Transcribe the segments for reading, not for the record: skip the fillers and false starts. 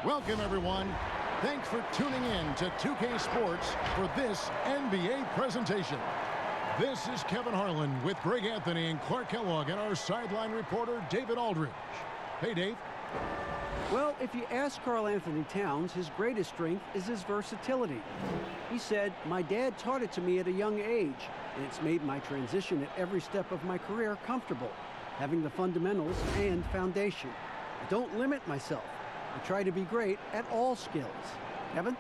Welcome, everyone. Thanks for tuning in to 2K Sports for this NBA presentation. This is Kevin Harlan with Greg Anthony and Clark Kellogg and our sideline reporter, David Aldridge. Hey, Dave. Well, if you ask Karl Anthony Towns, his greatest strength is his versatility. He said, "My dad taught it to me at a young age, and it's made my transition at every step of my career comfortable, having the fundamentals and foundation. I don't limit myself. I try to be great at all skills." Kevin?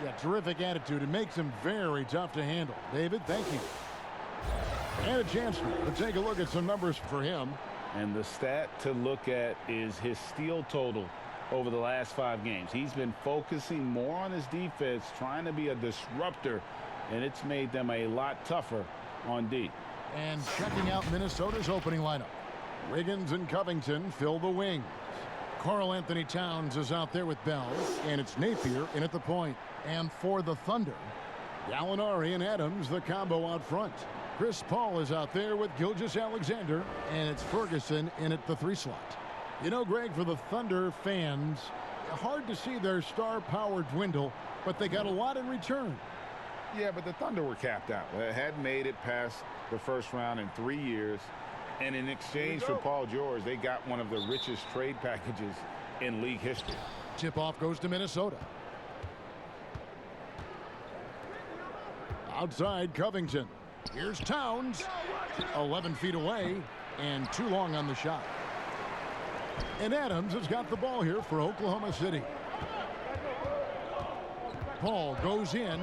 Yeah, terrific attitude. It makes him very tough to handle. David, thank you. And a chance to take a look at some numbers for him. And the stat to look at is his steal total over the last 5 games. He's been focusing more on his defense, trying to be a disruptor, and it's made them a lot tougher on D. And checking out Minnesota's opening lineup. Wiggins and Covington fill the wings. Karl Anthony Towns is out there with Bell, and it's Napier in at the point. And for the Thunder, Gallinari and Adams, the combo out front. Chris Paul is out there with Gilgeous-Alexander, and it's Ferguson in at the 3 slot. You know, Greg, for the Thunder fans, hard to see their star power dwindle, but they got a lot in return. Yeah, but the Thunder were capped out. They hadn't made it past the first round in 3 years. And in exchange for Paul George, they got one of the richest trade packages in league history. Tip-off goes to Minnesota. Outside, Covington. Here's Towns. 11 feet away and too long on the shot. And Adams has got the ball here for Oklahoma City. Paul goes in.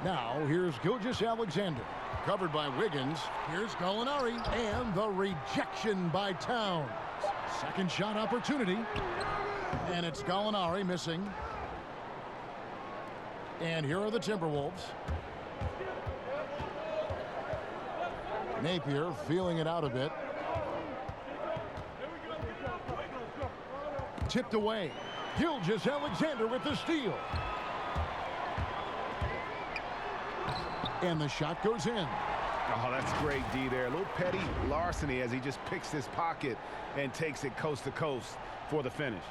Now here's Gilgeous-Alexander. Covered by Wiggins. Here's Gallinari. And the rejection by Towns. Second shot opportunity. And it's Gallinari missing. And here are the Timberwolves. Napier feeling it out a bit. Tipped away. Gilgeous-Alexander with the steal. And the shot goes in. Oh, that's great D there. A little petty larceny as he just picks this pocket and takes it coast to coast for the finish.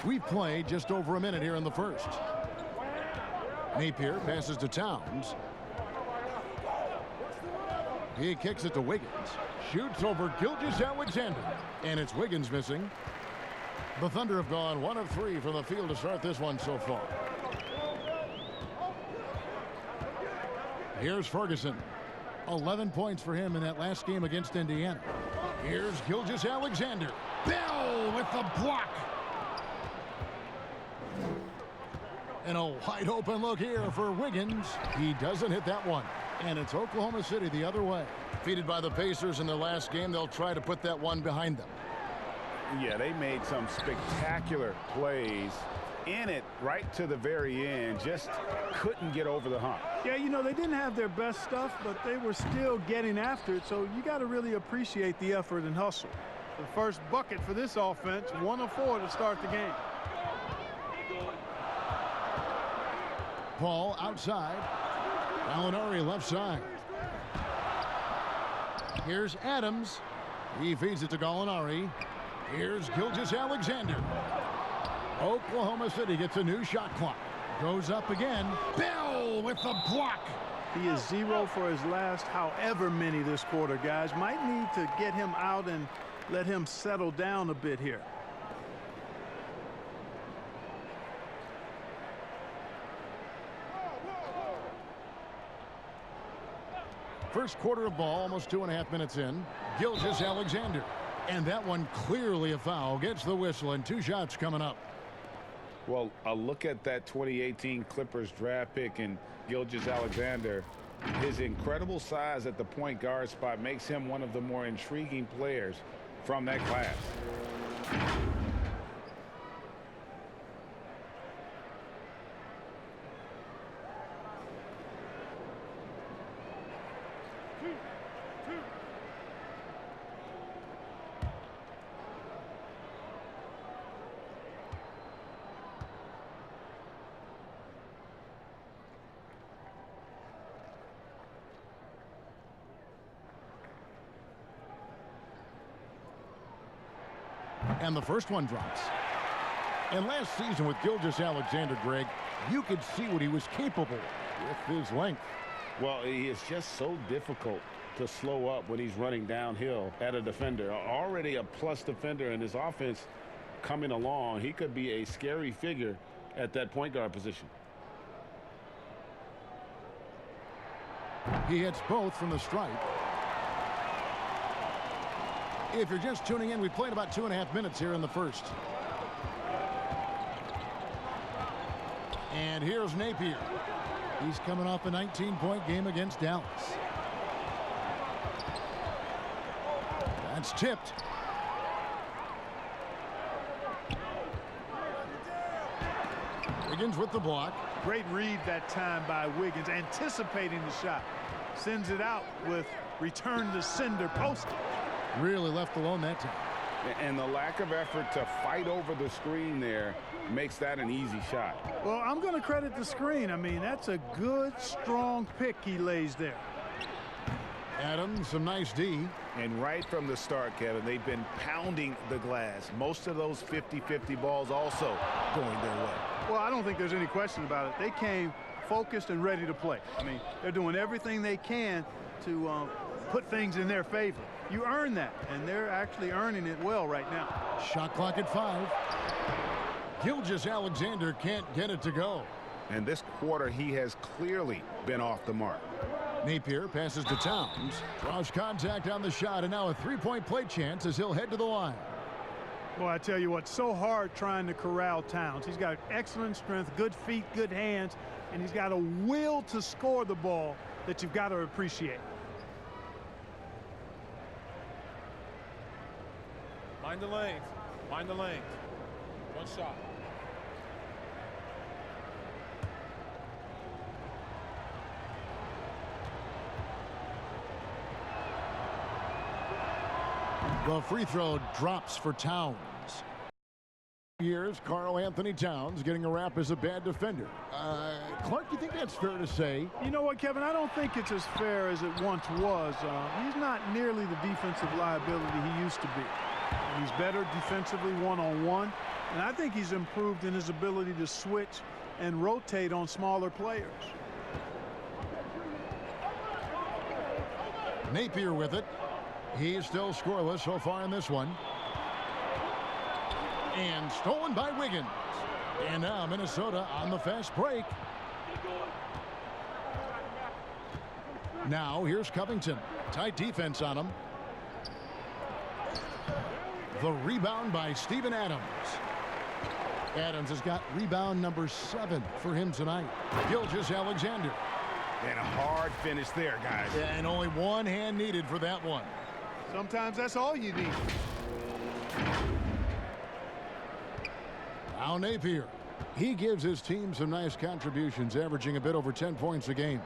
We've played just over a minute here in the first. Napier passes to Towns. He kicks it to Wiggins. Shoots over Gilgeous-Alexander. And it's Wiggins missing. The Thunder have gone 1 of 3 from the field to start this one so far. Here's Ferguson. 11 points for him in that last game against Indiana. Here's Gilgeous-Alexander. Bell with the block. And a wide open look here for Wiggins. He doesn't hit that one. And it's Oklahoma City the other way. Defeated by the Pacers in their last game, they'll try to put that one behind them. Yeah, they made some spectacular plays in it right to the very end. Just couldn't get over the hump. Yeah, you know, they didn't have their best stuff, but they were still getting after it. So you got to really appreciate the effort and hustle. The first bucket for this offense, 1 of 4 to start the game. Paul outside. Gallinari left side. Here's Adams. He feeds it to Gallinari. Here's Gilgeous-Alexander. Oklahoma City gets a new shot clock. Goes up again. Bell with the block. He is 0 for his last however many this quarter, guys. Might need to get him out and let him settle down a bit here. First quarter of ball, almost 2.5 minutes in. Gilgeous-Alexander. And that one clearly a foul. Gets the whistle and 2 shots coming up. Well, a look at that 2018 Clippers draft pick and Gilgeous-Alexander. His incredible size at the point guard spot makes him one of the more intriguing players from that class. And the first one drops. And last season with Gilgeous-Alexander, Greg, you could see what he was capable with his length. Well, he is just so difficult to slow up when he's running downhill at a defender. Already a plus defender in his offense coming along. He could be a scary figure at that point guard position. He hits both from the stripe. If you're just tuning in, we played about 2.5 minutes here in the first. And here's Napier. He's coming off a 19-point game against Dallas. That's tipped. Wiggins with the block. Great read that time by Wiggins, anticipating the shot. Sends it out with return to sender post. Really left alone that time. And the lack of effort to fight over the screen there makes that an easy shot. Well, I'm going to credit the screen. I mean, that's a good, strong pick he lays there. Adams, some nice D. And right from the start, Kevin, they've been pounding the glass. Most of those 50-50 balls also going their way. Well, I don't think there's any question about it. They came focused and ready to play. I mean, they're doing everything they can to put things in their favor. You earn that, and they're actually earning it well right now. Shot clock at 5. Gilgeous-Alexander can't get it to go. And this quarter, he has clearly been off the mark. Napier passes to Towns. Draws contact on the shot, and now a three-point play chance as he'll head to the line. Well, I tell you what, so hard trying to corral Towns. He's got excellent strength, good feet, good hands, and he's got a will to score the ball that you've got to appreciate. Mind the lanes. Mind the lanes. One shot. The free throw drops for Towns. Years, Karl-Anthony Towns getting a rap as a bad defender. Clark, you think that's fair to say? You know what, Kevin? I don't think it's as fair as it once was. He's not nearly the defensive liability he used to be. He's better defensively one-on-one, and I think he's improved in his ability to switch and rotate on smaller players. Napier with it. He's still scoreless so far in this one. And stolen by Wiggins. And now Minnesota on the fast break. Now here's Covington. Tight defense on him. The rebound by Steven Adams. Adams has got rebound number 7 for him tonight. Gilgeous-Alexander. And a hard finish there, guys. And only one hand needed for that one. Sometimes that's all you need. Now Napier. He gives his team some nice contributions, averaging a bit over 10 points a game.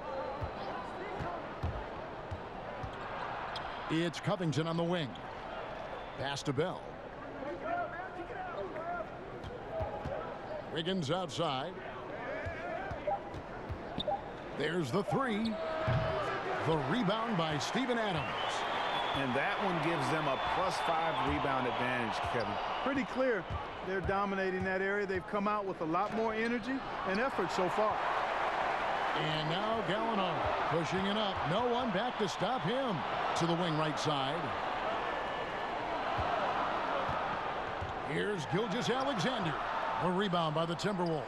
It's Covington on the wing. Pass to Bell. Wiggins outside. There's the 3. The rebound by Steven Adams. And that one gives them a +5 rebound advantage, Kevin. Pretty clear they're dominating that area. They've come out with a lot more energy and effort so far. And now Gallinari pushing it up. No one back to stop him. To the wing right side. Here's Gilgeous-Alexander. A rebound by the Timberwolves.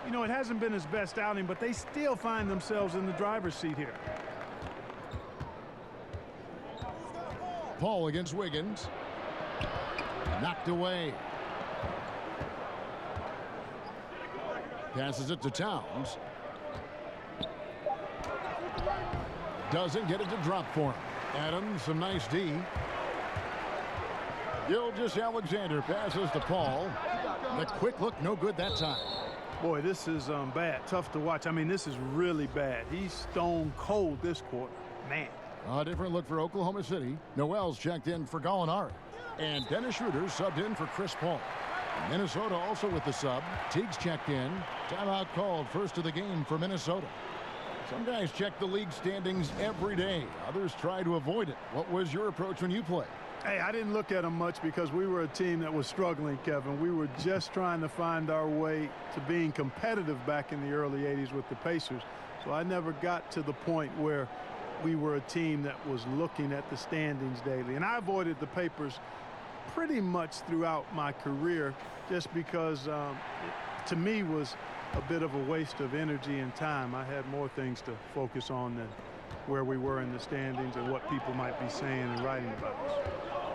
You know, it hasn't been his best outing, but they still find themselves in the driver's seat here. Paul against Wiggins. Knocked away. Passes it to Towns. Doesn't get it to drop for him. Adams, some nice D. Gilgeous-Alexander passes to Paul. The quick look, no good that time. Boy, this is bad. Tough to watch. I mean, this is really bad. He's stone cold this quarter. Man. A different look for Oklahoma City. Noel's checked in for Gallinari. And Dennis Schroeder subbed in for Chris Paul. Minnesota also with the sub. Teague's checked in. Timeout called, first of the game for Minnesota. Some guys check the league standings every day. Others try to avoid it. What was your approach when you played? Hey, I didn't look at them much because we were a team that was struggling, Kevin. We were just trying to find our way to being competitive back in the early 80s with the Pacers. So I never got to the point where we were a team that was looking at the standings daily. And I avoided the papers pretty much throughout my career just because it, to me, was a bit of a waste of energy and time. I had more things to focus on than where we were in the standings and what people might be saying and writing about us.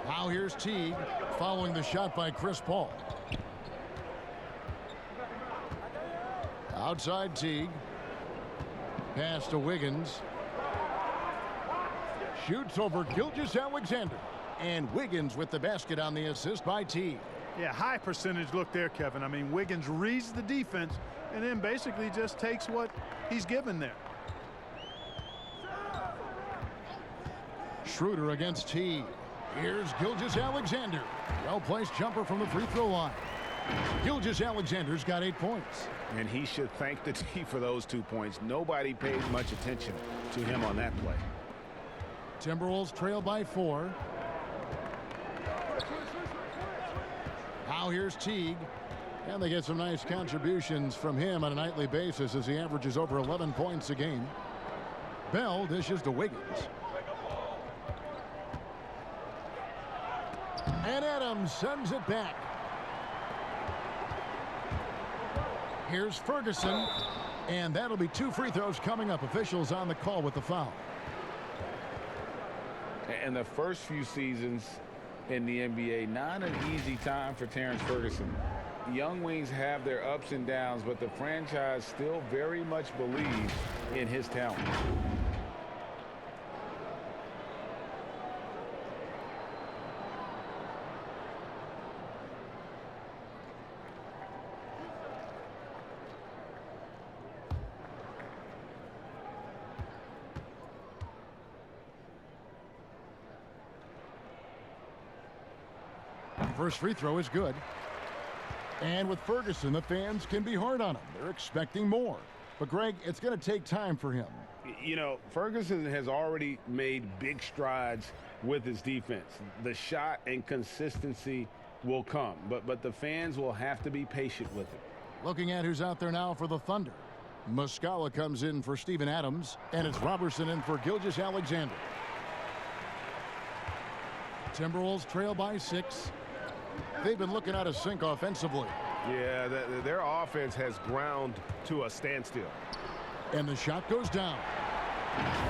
Now here's Teague following the shot by Chris Paul. Outside Teague. Pass to Wiggins. Shoots over Gilgeous-Alexander. And Wiggins with the basket on the assist by Teague. Yeah, high percentage look there, Kevin. I mean, Wiggins reads the defense and then basically just takes what he's given there. Schroeder against Teague. Here's Gilgeous-Alexander. Well-placed jumper from the free throw line. Gilgeous-Alexander's got 8 points. And he should thank the team for those 2 points. Nobody paid much attention to him on that play. Timberwolves trail by 4. Now here's Teague. And they get some nice contributions from him on a nightly basis as he averages over 11 points a game. Bell dishes to Wiggins. And Adams sends it back. Here's Ferguson. And that'll be 2 free throws coming up. Officials on the call with the foul. And the first few seasons in the NBA, not an easy time for Terrence Ferguson. Young wings have their ups and downs, but the franchise still very much believes in his talent. First free throw is good. And with Ferguson, the fans can be hard on him. They're expecting more. But, Greg, it's going to take time for him. You know, Ferguson has already made big strides with his defense. The shot and consistency will come, but the fans will have to be patient with it. Looking at who's out there now for the Thunder. Muscala comes in for Steven Adams, and it's Robertson in for Gilgeous-Alexander. Timberwolves trail by 6. They've been looking out of sync offensively. Yeah, their offense has ground to a standstill. And the shot goes down.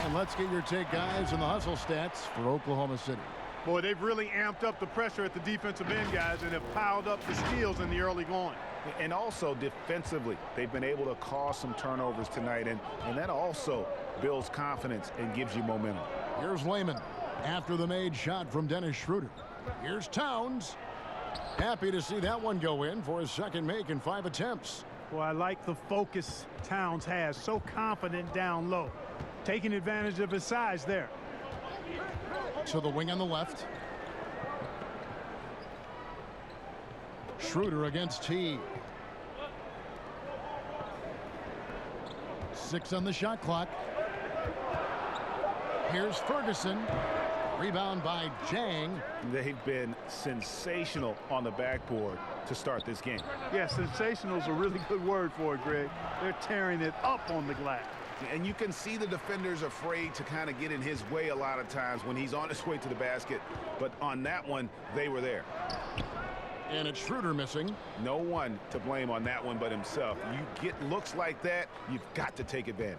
And let's get your take, guys, on the hustle stats for Oklahoma City. Boy, they've really amped up the pressure at the defensive end, guys, and have piled up the steals in the early going. And also defensively, they've been able to cause some turnovers tonight, and that also builds confidence and gives you momentum. Here's Layman after the made shot from Dennis Schroeder. Here's Towns. Happy to see that one go in for his second make in 5 attempts. Well, I like the focus Towns has. So confident down low. Taking advantage of his size there. To the wing on the left. Schroeder against Teague. 6 on the shot clock. Here's Ferguson. Rebound by Jang. They've been sensational on the backboard to start this game. Yeah, sensational is a really good word for it, Greg. They're tearing it up on the glass. And you can see the defenders afraid to kind of get in his way a lot of times when he's on his way to the basket. But on that one, they were there. And it's Schroeder missing. No one to blame on that one but himself. You get looks like that, you've got to take advantage.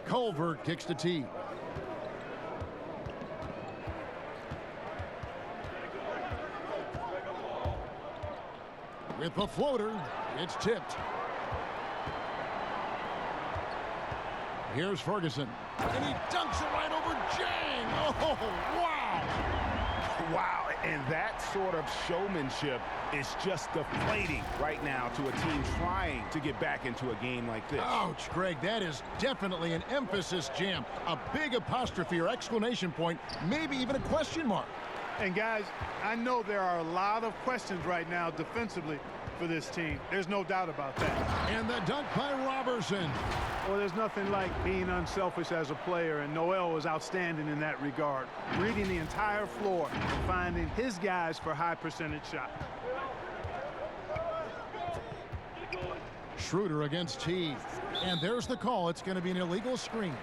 Culver kicks to Teague. With the floater, it's tipped. Here's Ferguson. And he dunks it right over Jang. Oh, wow. Wow, and that sort of showmanship is just deflating right now to a team trying to get back into a game like this. Ouch, Greg, that is definitely an emphasis jam. A big apostrophe or exclamation point, maybe even a question mark. And guys, I know there are a lot of questions right now defensively, for this team. There's no doubt about that. And the dunk by Robertson. Well, there's nothing like being unselfish as a player, and Noel was outstanding in that regard. Reading the entire floor and finding his guys for high percentage shots. Schroeder against Teague. And there's the call. It's going to be an illegal screen.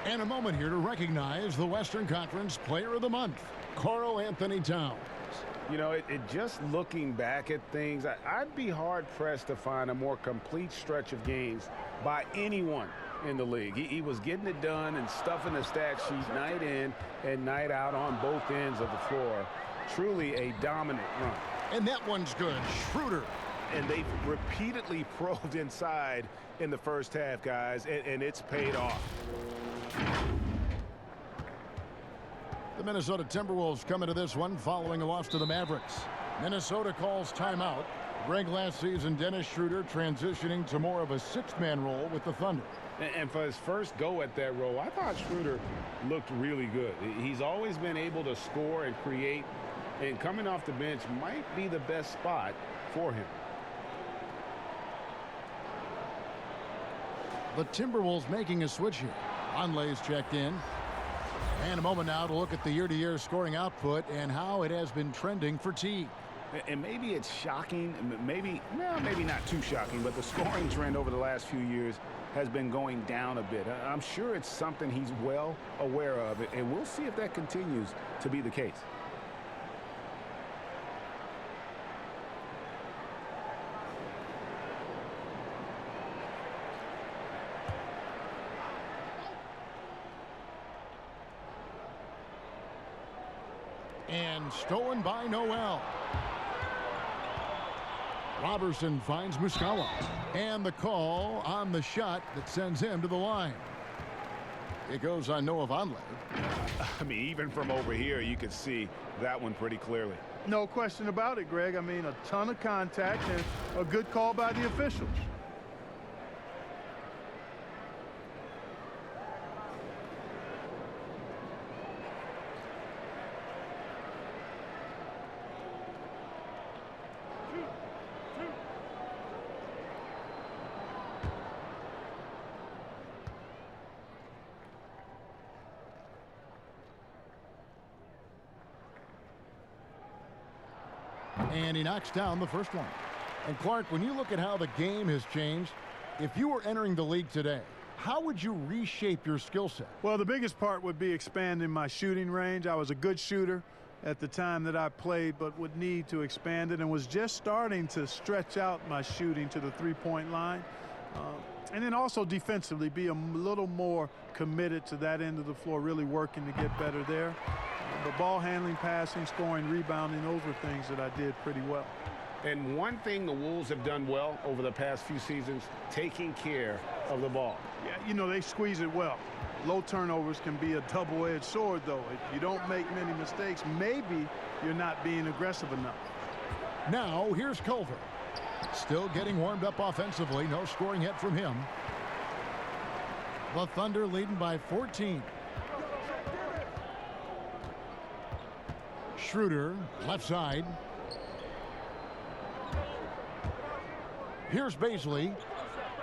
And a moment here to recognize the Western Conference Player of the Month, Karl-Anthony Towns. You know, it just looking back at things, I'd be hard-pressed to find a more complete stretch of games by anyone in the league. He was getting it done and stuffing the stat sheet night in and night out on both ends of the floor. Truly a dominant run. And that one's good. Schroeder. And they've repeatedly probed inside in the first half, guys, and it's paid off. The Minnesota Timberwolves come into this one following a loss to the Mavericks. Minnesota calls timeout. Greg, last season, Dennis Schroeder transitioning to more of a sixth-man role with the Thunder. And for his first go at that role, I thought Schroeder looked really good. He's always been able to score and create, and coming off the bench might be the best spot for him. The Timberwolves making a switch here. Conley's checked in. And a moment now to look at the year-to-year scoring output and how it has been trending for Teague. And maybe it's shocking, maybe not too shocking, but the scoring trend over the last few years has been going down a bit. I'm sure it's something he's well aware of, and we'll see if that continues to be the case. And stolen by Noel. Robertson finds Muscala. And the call on the shot that sends him to the line. It goes on Noah Vonleh. I mean, even from over here, you can see that one pretty clearly. No question about it, Greg. I mean, a ton of contact and a good call by the officials. And he knocks down the first one. And Clark, when you look at how the game has changed, if you were entering the league today, how would you reshape your skill set? Well, the biggest part would be expanding my shooting range. I was a good shooter at the time that I played, but would need to expand it and was just starting to stretch out my shooting to the three-point line. And then also defensively be a little more committed to that end of the floor, really working to get better there. But ball handling, passing, scoring, rebounding, those were things that I did pretty well. And one thing the Wolves have done well over the past few seasons, taking care of the ball. Yeah, you know, they squeeze it well. Low turnovers can be a double-edged sword, though. If you don't make many mistakes, maybe you're not being aggressive enough. Now, here's Culver. Still getting warmed up offensively. No scoring yet from him. The Thunder leading by 14. Schroeder, left side. Here's Bazley.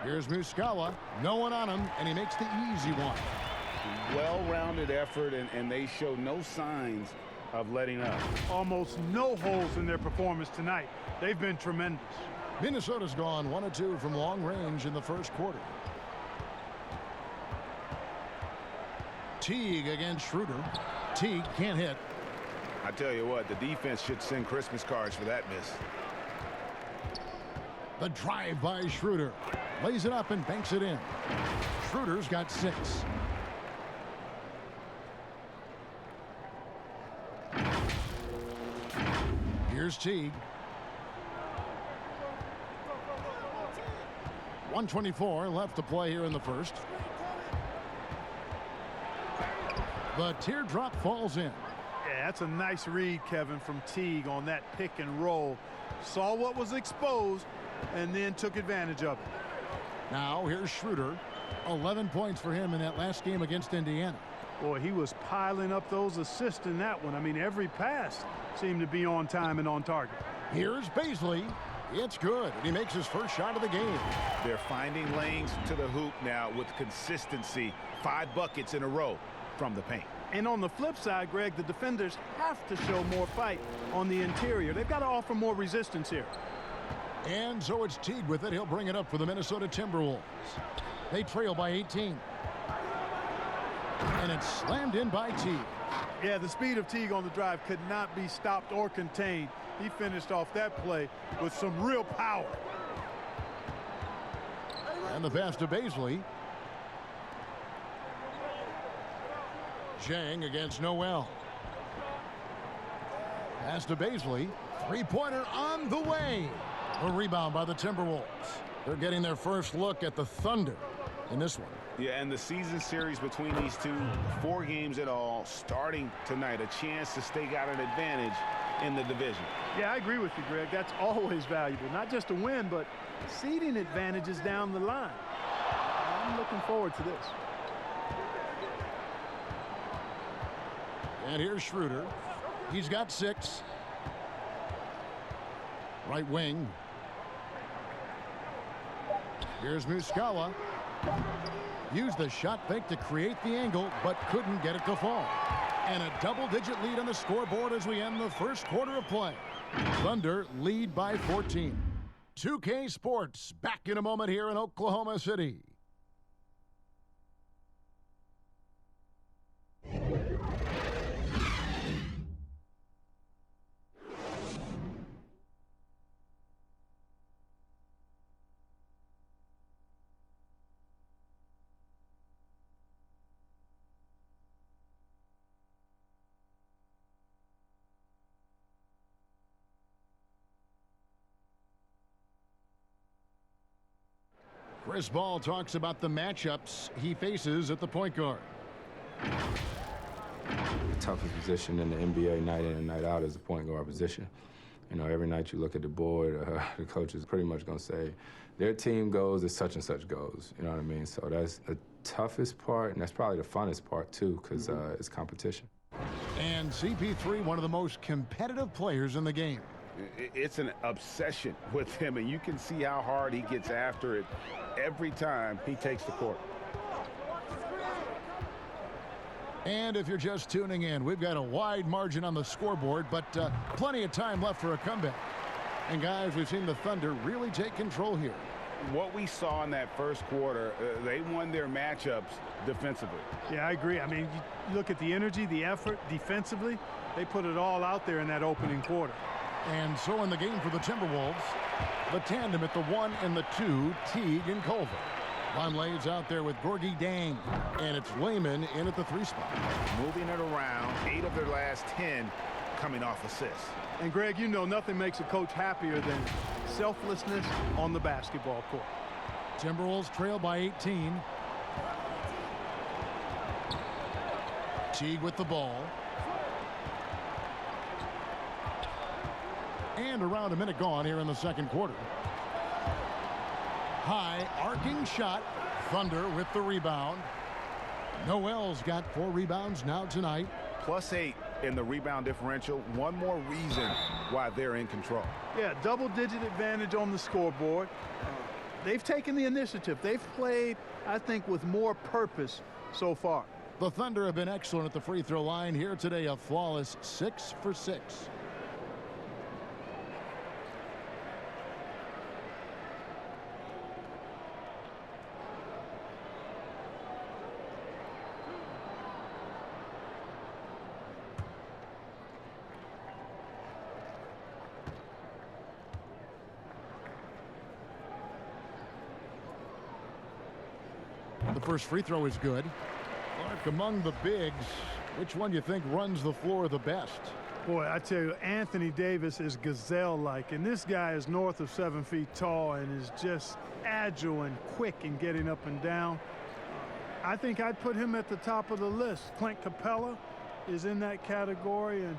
Here's Muscala. No one on him, and he makes the easy one. Well-rounded effort, and they show no signs of letting up. Almost no holes in their performance tonight. They've been tremendous. Minnesota's gone 1 of 2 from long range in the first quarter. Teague against Schroeder. Teague can't hit. I tell you what, the defense should send Christmas cards for that miss. The drive by Schroeder. Lays it up and banks it in. Schroeder's got 6. Here's Teague. 1:24 left to play here in the first. The teardrop falls in. Yeah, that's a nice read, Kevin, from Teague on that pick and roll. Saw what was exposed and then took advantage of it. Now here's Schroeder. 11 points for him in that last game against Indiana. Boy, he was piling up those assists in that one. I mean, every pass seemed to be on time and on target. Here's Bazley. It's good, and he makes his first shot of the game. They're finding lanes to the hoop now with consistency. 5 buckets in a row from the paint. And on the flip side, Greg, the defenders have to show more fight on the interior. They've got to offer more resistance here. And so it's Teague with it. He'll bring it up for the Minnesota Timberwolves. They trail by 18. And it's slammed in by Teague. Yeah, the speed of Teague on the drive could not be stopped or contained. He finished off that play with some real power. And the pass to Bazley. Zhang against Noel. Pass to Bazley. Three-pointer on the way. A rebound by the Timberwolves. They're getting their first look at the Thunder in this one. Yeah, and the season series between these two, 4 games in all, starting tonight, a chance to stake out an advantage in the division. Yeah, I agree with you, Greg. That's always valuable. Not just a win, but seeding advantages down the line. I'm looking forward to this. And here's Schroeder. He's got 6. Right wing. Here's Muscala. Used the shot fake to create the angle, but couldn't get it to fall. And a double-digit lead on the scoreboard as we end the first quarter of play. Thunder lead by 14. 2K Sports back in a moment here in Oklahoma City. Chris Ball talks about the matchups he faces at the point guard. The toughest position in the NBA night in and night out is the point guard position. You know, every night you look at the board, the coach is pretty much going to say, their team goes as such and such goes. You know what I mean? So that's the toughest part, and that's probably the funnest part, too, because it's competition. And CP3, one of the most competitive players in the game. It's an obsession with him, and you can see how hard he gets after it every time he takes the court. And if you're just tuning in, we've got a wide margin on the scoreboard, but plenty of time left for a comeback. And guys, we've seen the Thunder really take control here. What we saw in that first quarter, they won their matchups defensively. Yeah, I agree. I mean, you look at the energy, the effort defensively, they put it all out there in that opening quarter. And so in the game for the Timberwolves, the tandem at the 1 and the 2, Teague and Culver. Vonleh's out there with Gorgui Dieng, and it's Layman in at the 3 spot. Moving it around, 8 of their last 10 coming off assists. And Greg, you know nothing makes a coach happier than selflessness on the basketball court. Timberwolves trail by 18. Teague with the ball. And around a minute gone here in the second quarter. High arcing shot. Thunder with the rebound. Noel's got 4 rebounds now tonight. +8 in the rebound differential. One more reason why they're in control. Yeah, double-digit advantage on the scoreboard. They've taken the initiative. They've played, I think, with more purpose so far. The Thunder have been excellent at the free throw line here today. A flawless 6 for 6. The first free throw is good. Clark, among the bigs, which one do you think runs the floor the best? Boy, I tell you, Anthony Davis is gazelle-like, and this guy is north of 7 feet tall and is just agile and quick in getting up and down. I think I'd put him at the top of the list. Clint Capella is in that category, and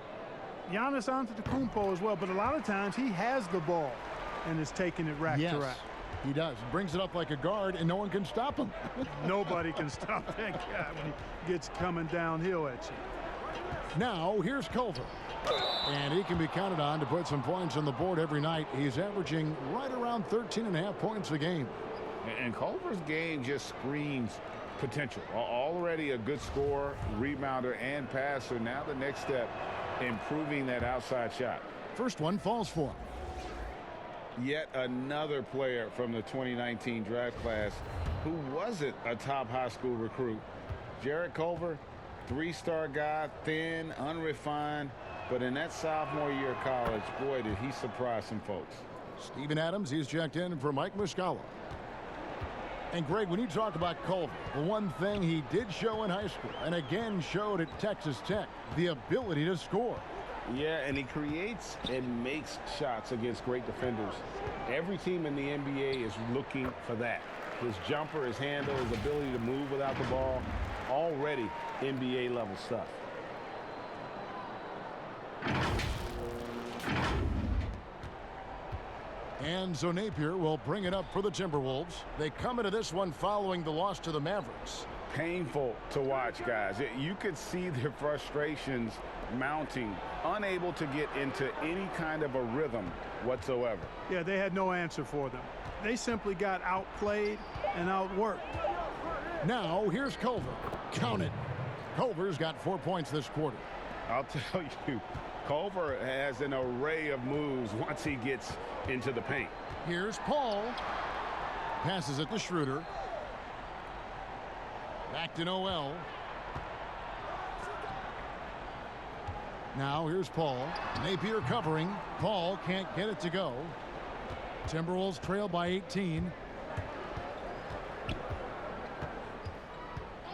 Giannis Antetokounmpo as well, but a lot of times he has the ball and is taking it rack to rack. He does. Brings it up like a guard, and no one can stop him. Nobody can stop that guy when he gets coming downhill at you. Now here's Culver. And he can be counted on to put some points on the board every night. He's averaging right around 13.5 points a game. And Culver's game just screams potential. Already a good scorer, rebounder, and passer. Now the next step, improving that outside shot. First one falls for him. Yet another player from the 2019 draft class who wasn't a top high school recruit. Jarrett Culver, three-star guy, thin, unrefined, but in that sophomore year of college, boy, did he surprise some folks. Steven Adams, he's checked in for Mike Muscala. And Greg, when you talk about Culver, the one thing he did show in high school and again showed at Texas Tech, the ability to score. Yeah, and he creates and makes shots against great defenders. Every team in the NBA is looking for that. His jumper, his handle, his ability to move without the ball, already NBA level stuff. And so Napier will bring it up for the Timberwolves. They come into this one following the loss to the Mavericks. Painful to watch, guys. You could see their frustrations mounting, unable to get into any kind of a rhythm whatsoever. Yeah, they had no answer for them. They simply got outplayed and outworked. Now here's Culver. Count it. Culver's got 4 points this quarter. I'll tell you, Culver has an array of moves once he gets into the paint. Here's Paul. Passes it to Schroeder. Back to Noel. Now here's Paul. Napier covering. Paul can't get it to go. Timberwolves trail by 18.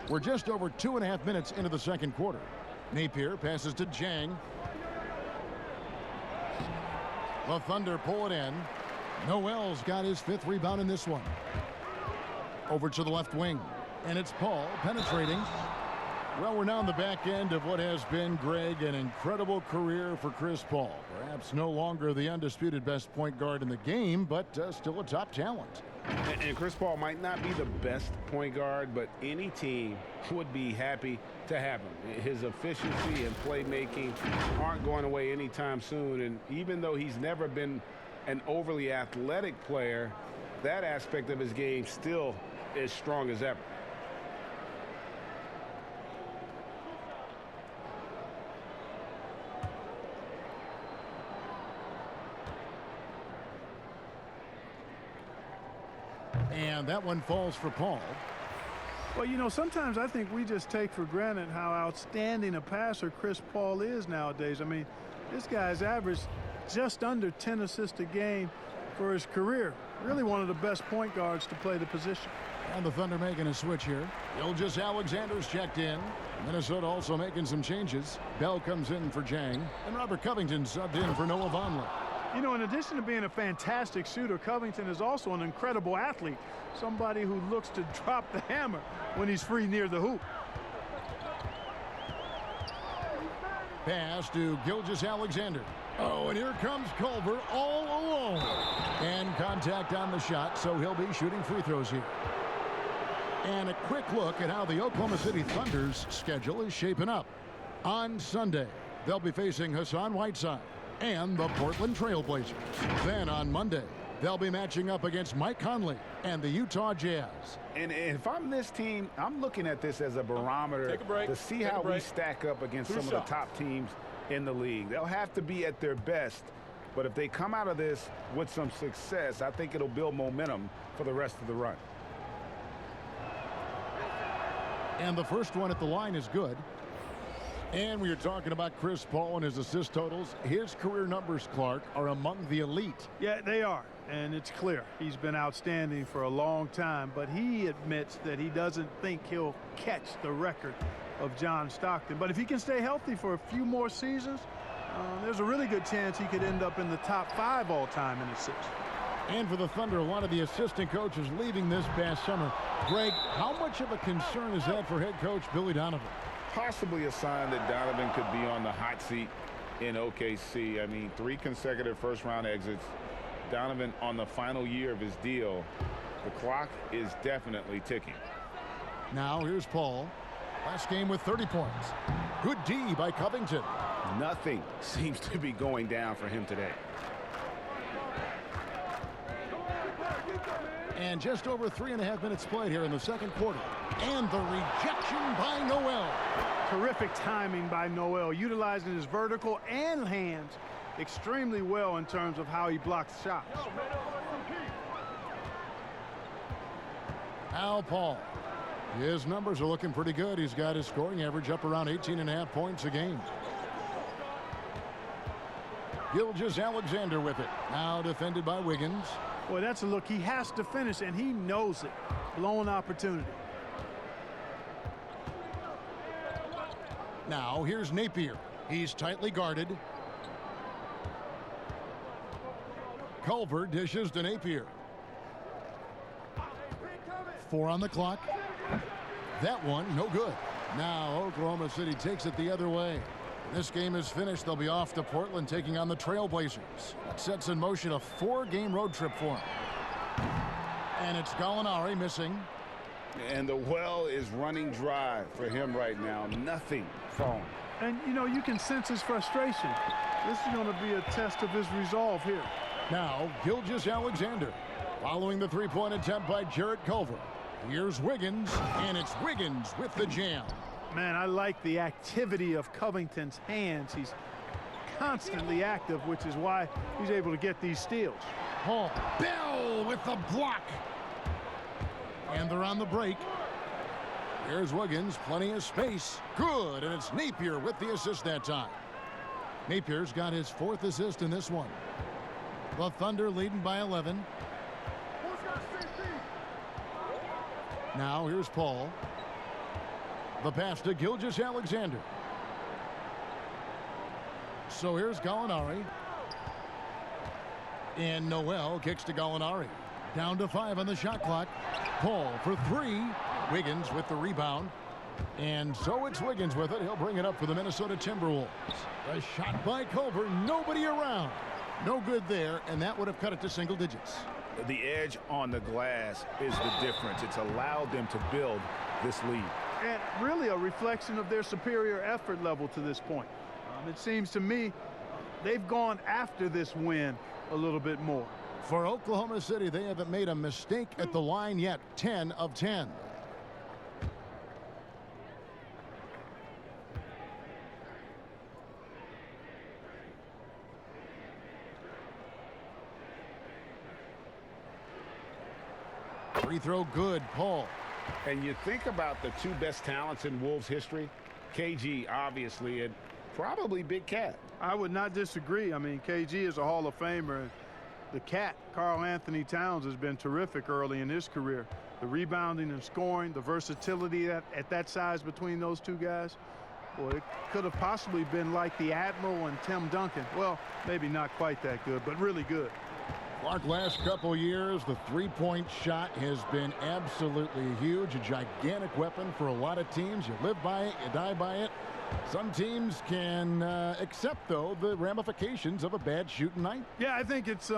We're just over 2.5 minutes into the second quarter. Napier passes to Jang. The Thunder pull it in. Noel's got his 5th rebound in this one. Over to the left wing. And it's Paul penetrating. Well, we're now on the back end of what has been, Greg, an incredible career for Chris Paul. Perhaps no longer the undisputed best point guard in the game, but still a top talent. And Chris Paul might not be the best point guard, but any team would be happy to have him. His efficiency and playmaking aren't going away anytime soon. And even though he's never been an overly athletic player, that aspect of his game still is strong as ever. And that one falls for Paul. Well, you know, sometimes I think we just take for granted how outstanding a passer Chris Paul is nowadays. I mean, this guy's averaged just under 10 assists a game for his career. Really one of the best point guards to play the position. And the Thunder making a switch here. Gilgeous Alexander's checked in. Minnesota also making some changes. Bell comes in for Jang. And Robert Covington subbed in for Noah Vonleh. You know, in addition to being a fantastic shooter, Covington is also an incredible athlete. Somebody who looks to drop the hammer when he's free near the hoop. Pass to Gilgeous Alexander. Oh, and here comes Culver all alone. And contact on the shot, so he'll be shooting free throws here. And a quick look at how the Oklahoma City Thunder's schedule is shaping up. On Sunday, they'll be facing Hassan Whiteside and the Portland Trail Blazers. Then on Monday, they'll be matching up against Mike Conley and the Utah Jazz. And if I'm this team, I'm looking at this as a barometer to see how we stack up against some of the top teams in the league. They'll have to be at their best, but if they come out of this with some success, I think it'll build momentum for the rest of the run. And the first one at the line is good. And we are talking about Chris Paul and his assist totals. His career numbers, Clark, are among the elite. Yeah, they are. And it's clear he's been outstanding for a long time, but he admits that he doesn't think he'll catch the record of John Stockton. But if he can stay healthy for a few more seasons, there's a really good chance he could end up in the top 5 all-time in assists. And for the Thunder, a lot of the assistant coaches leaving this past summer. Greg, how much of a concern is that for head coach Billy Donovan? Possibly a sign that Donovan could be on the hot seat in OKC. I mean, 3 consecutive first-round exits. Donovan on the final year of his deal. The clock is definitely ticking. Now here's Paul. Last game with 30 points. Good D by Covington. Nothing seems to be going down for him today. And just over 3.5 minutes played here in the second quarter. And the rejection by Noel. Terrific timing by Noel, utilizing his vertical and hands extremely well in terms of how he blocks shots. Al Paul. His numbers are looking pretty good. He's got his scoring average up around 18.5 points a game. Gilgeous-Alexander with it. Now defended by Wiggins. Boy, that's a look he has to finish, and he knows it. Blown opportunity. Now here's Napier. He's tightly guarded. Culver dishes to Napier. 4 on the clock. That one, no good. Now Oklahoma City takes it the other way. This game is finished. They'll be off to Portland taking on the Trailblazers. That sets in motion a 4-game road trip for them. And it's Gallinari missing. And the well is running dry for him right now. Nothing falling. And, you know, you can sense his frustration. This is going to be a test of his resolve here. Now, Gilgeous-Alexander following the three-point attempt by Jarrett Culver. Here's Wiggins, and it's Wiggins with the jam. Man, I like the activity of Covington's hands. He's constantly active, which is why he's able to get these steals. Paul Bell with the block. And they're on the break. Here's Wiggins, plenty of space. Good, and it's Napier with the assist that time. Napier's got his 4th assist in this one. The Thunder leading by 11. Now here's Paul. The pass to Gilgeous-Alexander. So here's Gallinari. And Noel kicks to Gallinari. Down to 5 on the shot clock. Paul for 3. Wiggins with the rebound. And so it's Wiggins with it. He'll bring it up for the Minnesota Timberwolves. A shot by Culver. Nobody around. No good there, and that would have cut it to single digits. The edge on the glass is the difference. It's allowed them to build this lead. And really a reflection of their superior effort level to this point. It seems to me they've gone after this win a little bit more. For Oklahoma City, they haven't made a mistake at the line yet. 10 of 10. Free throw good, Paul. And you think about the 2 best talents in Wolves history, KG obviously, and probably Big Cat. I would not disagree. I mean, KG is a Hall of Famer. The Cat, Karl Anthony Towns, has been terrific early in his career. The rebounding and scoring, the versatility at that size between those 2 guys. Boy, it could have possibly been like the Admiral and Tim Duncan. Well, maybe not quite that good, but really good. Clark, last couple years, the three-point shot has been absolutely huge, a gigantic weapon for a lot of teams. You live by it, you die by it. Some teams can accept, though, the ramifications of a bad shooting night. Yeah, I think it's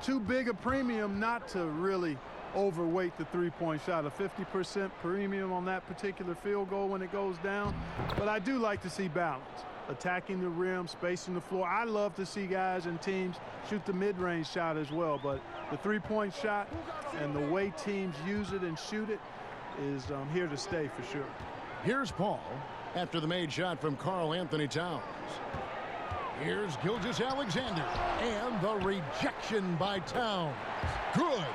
too big a premium not to really overweight the three-point shot. A 50% premium on that particular field goal when it goes down. But I do like to see balance. Attacking the rim, spacing the floor. I love to see guys and teams shoot the mid-range shot as well, but the three-point shot and the way teams use it and shoot it is here to stay for sure. Here's Paul after the made shot from Karl Anthony Towns. Here's Gilgeous-Alexander and the rejection by Towns. Good.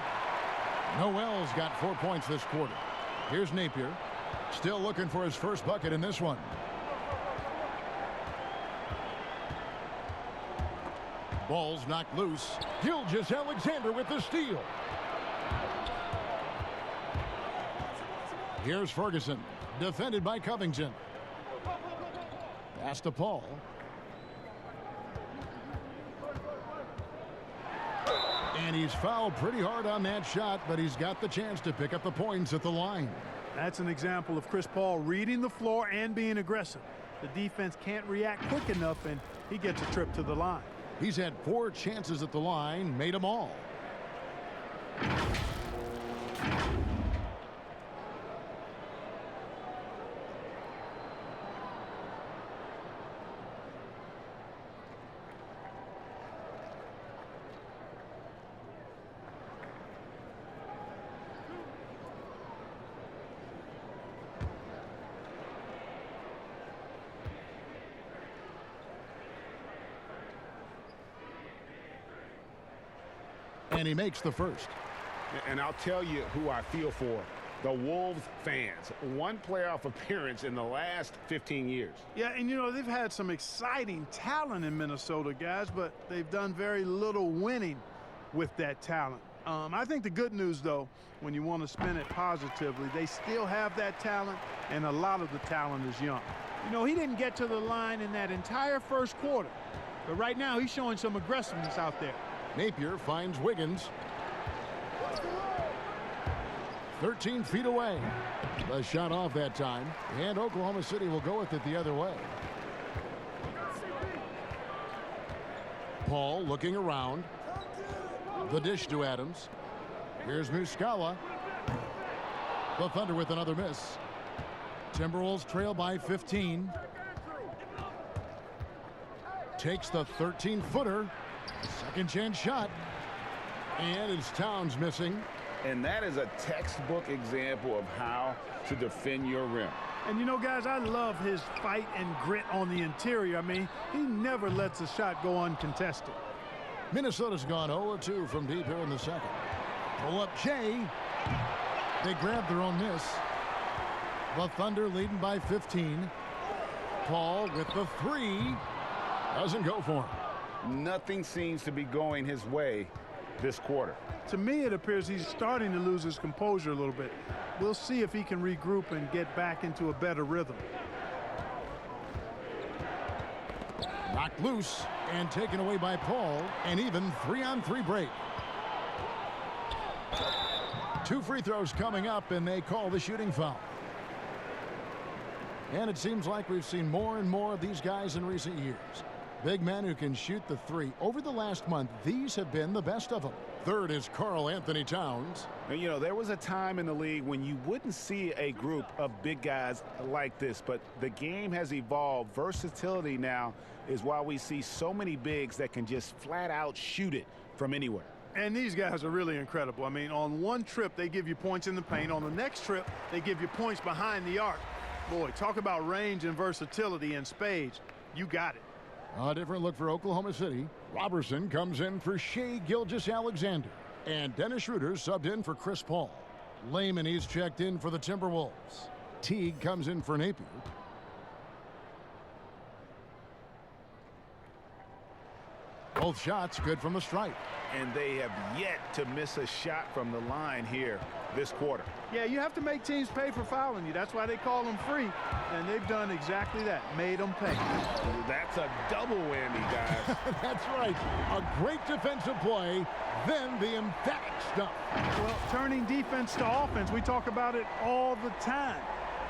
Noel's got 4 points this quarter. Here's Napier, still looking for his first bucket in this one. Ball's knocked loose. Gilgeous-Alexander with the steal. Here's Ferguson, defended by Covington. Pass to Paul. And he's fouled pretty hard on that shot, but he's got the chance to pick up the points at the line. That's an example of Chris Paul reading the floor and being aggressive. The defense can't react quick enough, and he gets a trip to the line. He's had 4 chances at the line, made them all. And he makes the first. And I'll tell you who I feel for. The Wolves fans. One playoff appearance in the last 15 years. Yeah, and you know, they've had some exciting talent in Minnesota, guys, but they've done very little winning with that talent. I think the good news, though, when you want to spin it positively, they still have that talent, and a lot of the talent is young. You know, he didn't get to the line in that entire first quarter. But right now, he's showing some aggressiveness out there. Napier finds Wiggins. 13 feet away. The shot off that time, and Oklahoma City will go with it the other way. Paul looking around. The dish to Adams. Here's Muscala. The Thunder with another miss. Timberwolves trail by 15. Takes the 13-footer. Second chance shot. And it's Towns missing. And that is a textbook example of how to defend your rim. And you know, guys, I love his fight and grit on the interior. I mean, he never lets a shot go uncontested. Minnesota's gone 0-2 from deep here in the second. Pull up Jay. They grab their own miss. The Thunder leading by 15. Paul with the three. Doesn't go for him. Nothing seems to be going his way this quarter. To me, it appears he's starting to lose his composure a little bit. We'll see if he can regroup and get back into a better rhythm. Knocked loose and taken away by Paul. An even 3-on-3 break. 2 free throws coming up, and they call the shooting foul. And it seems like we've seen more and more of these guys in recent years. Big men who can shoot the three. Over the last month, these have been the best of them. Third is Karl Anthony Towns. And, you know, there was a time in the league when you wouldn't see a group of big guys like this, but the game has evolved. Versatility now is why we see so many bigs that can just flat out shoot it from anywhere. And these guys are really incredible. I mean, on one trip, they give you points in the paint. On the next trip, they give you points behind the arc. Boy, talk about range and versatility in spades. You got it. A different look for Oklahoma City. Robertson comes in for Shai Gilgeous-Alexander. And Dennis Schroeder subbed in for Chris Paul. Lehman, he's checked in for the Timberwolves. Teague comes in for Napier. Both shots good from the stripe. And they have yet to miss a shot from the line here this quarter. Yeah, you have to make teams pay for fouling you. That's why they call them free. And they've done exactly that, made them pay. That's a double whammy, guys. That's right. A great defensive play, then the emphatic stuff. Well, turning defense to offense, we talk about it all the time.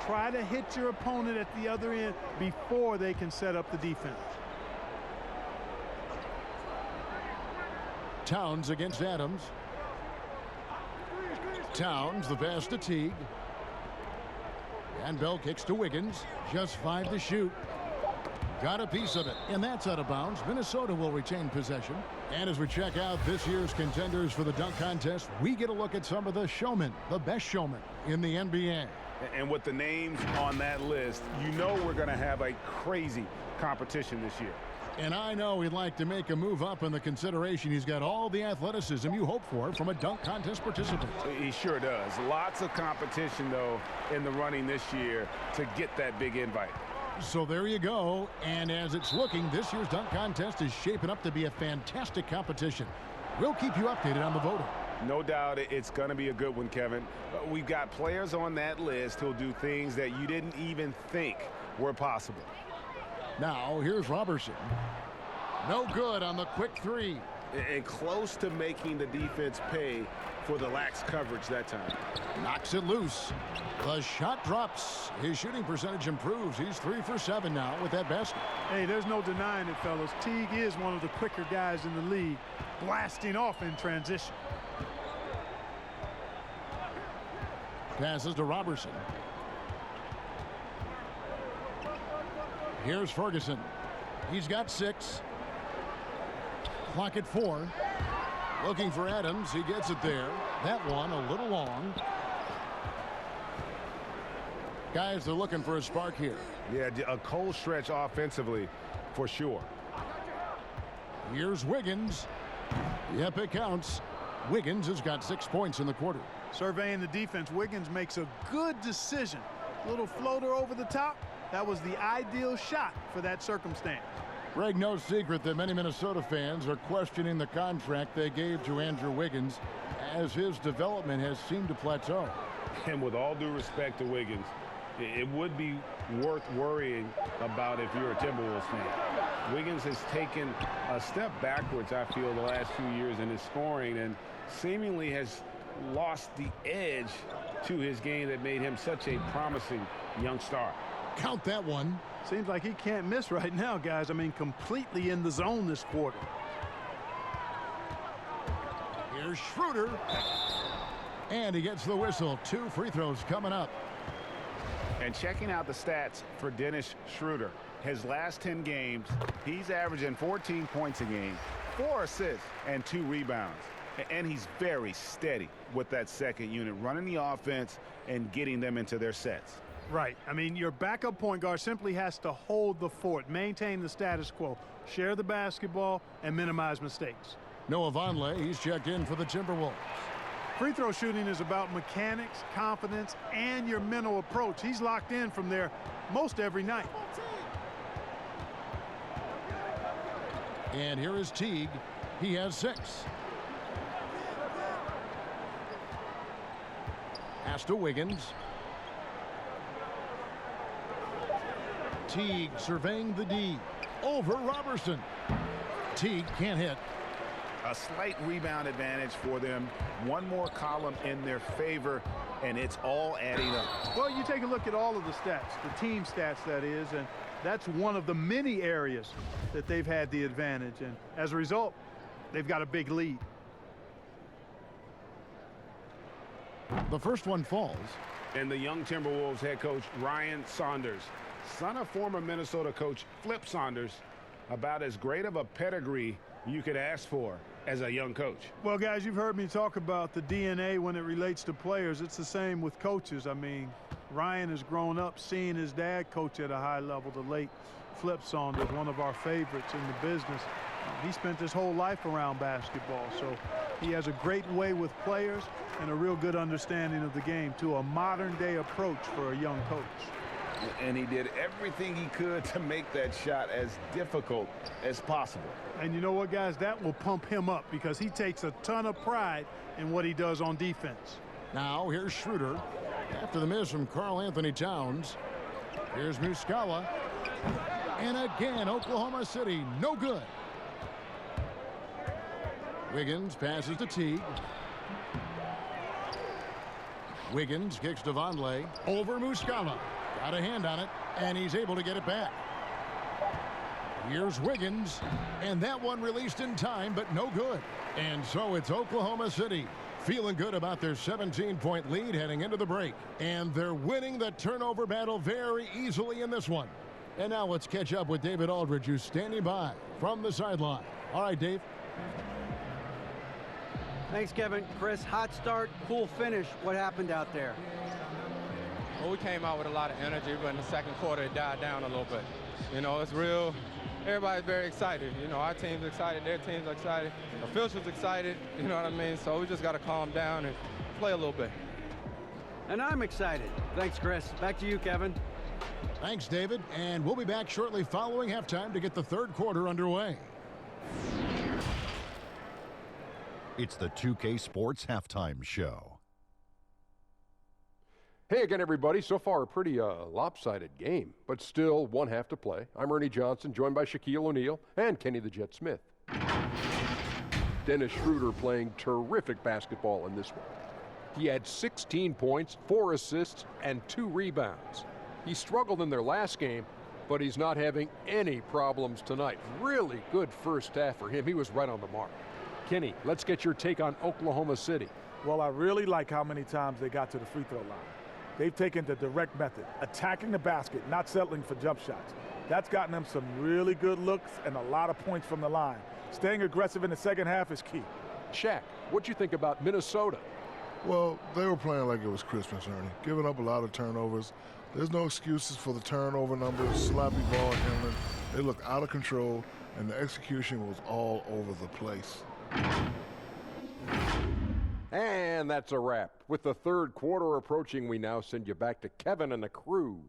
Try to hit your opponent at the other end before they can set up the defense. Towns against Adams. Towns, the pass to Teague. And Bell kicks to Wiggins. Just 5 to shoot. Got a piece of it, and that's out of bounds. Minnesota will retain possession. And as we check out this year's contenders for the dunk contest, we get a look at some of the showmen, the best showmen in the NBA. And with the names on that list, you know we're going to have a crazy competition this year. And I know he'd like to make a move up in the consideration. He's got all the athleticism you hope for from a dunk contest participant. He sure does. Lots of competition, though, in the running this year to get that big invite. So there you go. And as it's looking, this year's dunk contest is shaping up to be a fantastic competition. We'll keep you updated on the voting. No doubt it's going to be a good one, Kevin. We've got players on that list who'll do things that you didn't even think were possible. Now, here's Robertson. No good on the quick three. And close to making the defense pay for the lax coverage that time. Knocks it loose. The shot drops. His shooting percentage improves. He's 3 for 7 now with that basket. Hey, there's no denying it, fellas. Teague is one of the quicker guys in the league, blasting off in transition. Passes to Robertson. Here's Ferguson. He's got 6. Clock at 4. Looking for Adams. He gets it there. That one a little long. Guys, they're looking for a spark here. Yeah, a cold stretch offensively for sure. Here's Wiggins. Yep, it counts. Wiggins has got 6 points in the quarter. Surveying the defense, Wiggins makes a good decision. Little floater over the top. That was the ideal shot for that circumstance. Greg, no secret that many Minnesota fans are questioning the contract they gave to Andrew Wiggins as his development has seemed to plateau. And with all due respect to Wiggins, it would be worth worrying about if you're a Timberwolves fan. Wiggins has taken a step backwards, I feel, the last few years in his scoring and seemingly has lost the edge to his game that made him such a promising young star. Count that one. Seems like he can't miss right now, guys. I mean, completely in the zone this quarter. Here's Schroeder. And he gets the whistle. 2 free throws coming up. And checking out the stats for Dennis Schroeder. His last 10 games, he's averaging 14 points a game, 4 assists, and 2 rebounds. And he's very steady with that second unit, running the offense and getting them into their sets. Right. I mean, your backup point guard simply has to hold the fort, maintain the status quo, share the basketball, and minimize mistakes. Noah Vonleh, he's checked in for the Timberwolves. Free throw shooting is about mechanics, confidence, and your mental approach. He's locked in from there most every night. And here is Teague. He has 6. Pass to Wiggins. Teague surveying the D. Over Robertson. Teague can't hit. A slight rebound advantage for them. One more column in their favor, and it's all adding up. Well, you take a look at all of the stats, the team stats, that is, and that's one of the many areas that they've had the advantage. And as a result, they've got a big lead. The first one falls. And the young Timberwolves head coach Ryan Saunders, son of former Minnesota coach Flip Saunders, about as great of a pedigree you could ask for as a young coach. Well, guys, you've heard me talk about the DNA when it relates to players. It's the same with coaches. I mean, Ryan has grown up seeing his dad coach at a high level, the late Flip Saunders, one of our favorites in the business. He spent his whole life around basketball, so he has a great way with players and a real good understanding of the game, to a modern-day approach for a young coach. And he did everything he could to make that shot as difficult as possible. And you know what, guys? That will pump him up because he takes a ton of pride in what he does on defense. Now here's Schroeder. After the miss from Karl Anthony Towns. Here's Muscala. And again, Oklahoma City, no good. Wiggins passes to Teague. Wiggins kicks to Vonleh. Over Muscala. Got a hand on it, and he's able to get it back. Here's Wiggins, and that one released in time, but no good. And so it's Oklahoma City feeling good about their 17-point lead heading into the break. And they're winning the turnover battle very easily in this one. And now let's catch up with David Aldridge, who's standing by from the sideline. All right, Dave. Thanks, Kevin. Chris, hot start, cool finish. What happened out there? Well, we came out with a lot of energy, but in the second quarter, it died down a little bit. You know, it's real. Everybody's very excited. You know, our team's excited, their team's excited, officials excited, you know what I mean? So we just got to calm down and play a little bit. And I'm excited. Thanks, Chris. Back to you, Kevin. Thanks, David. And we'll be back shortly following halftime to get the third quarter underway. It's the 2K Sports Halftime Show. Hey again, everybody. So far, a pretty lopsided game, but still one half to play. I'm Ernie Johnson, joined by Shaquille O'Neal and Kenny the Jet Smith. Dennis Schroeder playing terrific basketball in this one. He had 16 points, 4 assists, and 2 rebounds. He struggled in their last game, but he's not having any problems tonight. Really good first half for him. He was right on the mark. Kenny, let's get your take on Oklahoma City. Well, I really like how many times they got to the free throw line. They've taken the direct method, attacking the basket, not settling for jump shots. That's gotten them some really good looks and a lot of points from the line. Staying aggressive in the second half is key. Shaq, what'd you think about Minnesota? Well, they were playing like it was Christmas, Ernie, giving up a lot of turnovers. There's no excuses for the turnover numbers, sloppy ball handling. They looked out of control, and the execution was all over the place. And that's a wrap. With the third quarter approaching, we now send you back to Kevin and the crew.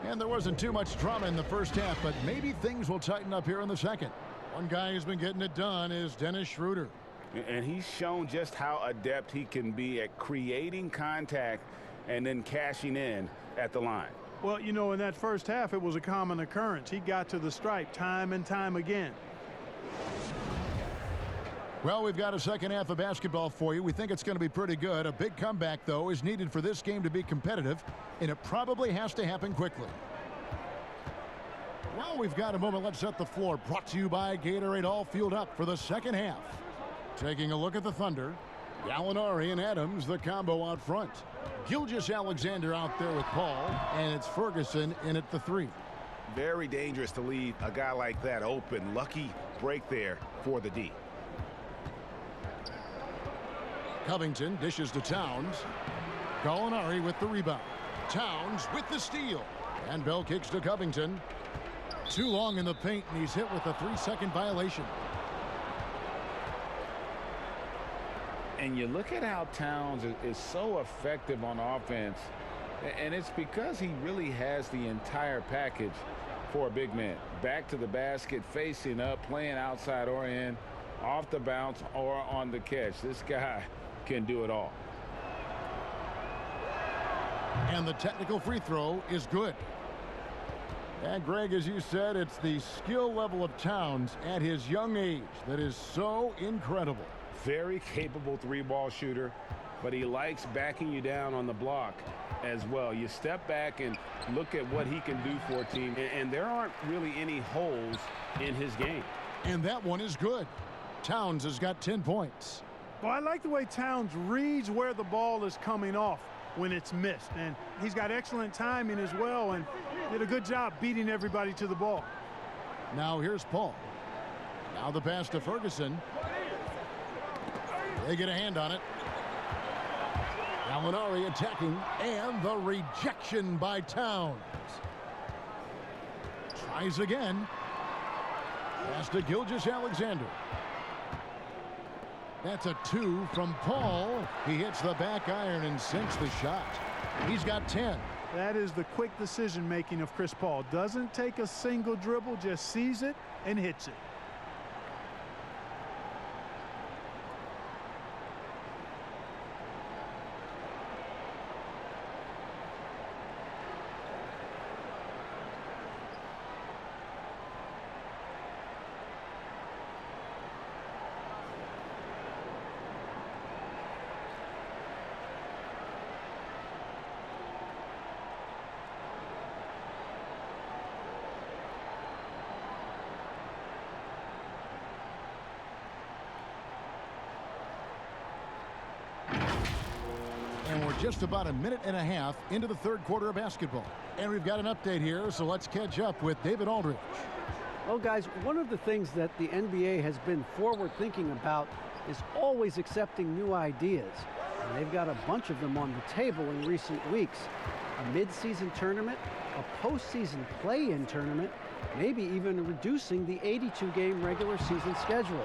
And there wasn't too much drama in the first half, but maybe things will tighten up here in the second. One guy who's been getting it done is Dennis Schroeder. And he's shown just how adept he can be at creating contact and then cashing in at the line. Well, you know, in that first half, it was a common occurrence. He got to the stripe time and time again. Well, we've got a second half of basketball for you. We think it's going to be pretty good. A big comeback, though, is needed for this game to be competitive, and it probably has to happen quickly. Well, we've got a moment. Let's set the floor. Brought to you by Gatorade, all fueled up for the second half. Taking a look at the Thunder. Gallinari and Adams, the combo out front. Gilgeous-Alexander out there with Paul, and it's Ferguson in at the 3. Very dangerous to leave a guy like that open. Lucky break there for the D. Covington dishes to Towns. Gallinari with the rebound. Towns with the steal. And Bell kicks to Covington. Too long in the paint, and he's hit with a 3-second violation. And you look at how Towns is so effective on offense, and it's because he really has the entire package for a big man. Back to the basket, facing up, playing outside or in, off the bounce or on the catch. This guy can do it all. And the technical free throw is good. And Greg, as you said, it's the skill level of Towns at his young age that is so incredible. Very capable three-ball shooter, but he likes backing you down on the block as well. You step back and look at what he can do for a team, and there aren't really any holes in his game. And that one is good. Towns has got 10 points. Well, I like the way Towns reads where the ball is coming off when it's missed. And he's got excellent timing as well and did a good job beating everybody to the ball. Now here's Paul. Now the pass to Ferguson. They get a hand on it. Gallinari attacking, and the rejection by Towns. Tries again. Pass to Gilgeous-Alexander. That's a 2 from Paul. He hits the back iron and sinks the shot. He's got 10. That is the quick decision-making of Chris Paul. Doesn't take a single dribble, just sees it and hits it. And we're just about a minute and a half into the third quarter of basketball. And we've got an update here, so let's catch up with David Aldridge. Well, guys, one of the things that the NBA has been forward thinking about is always accepting new ideas. And they've got a bunch of them on the table in recent weeks. A mid-season tournament, a postseason play-in tournament, maybe even reducing the 82-game regular season schedule.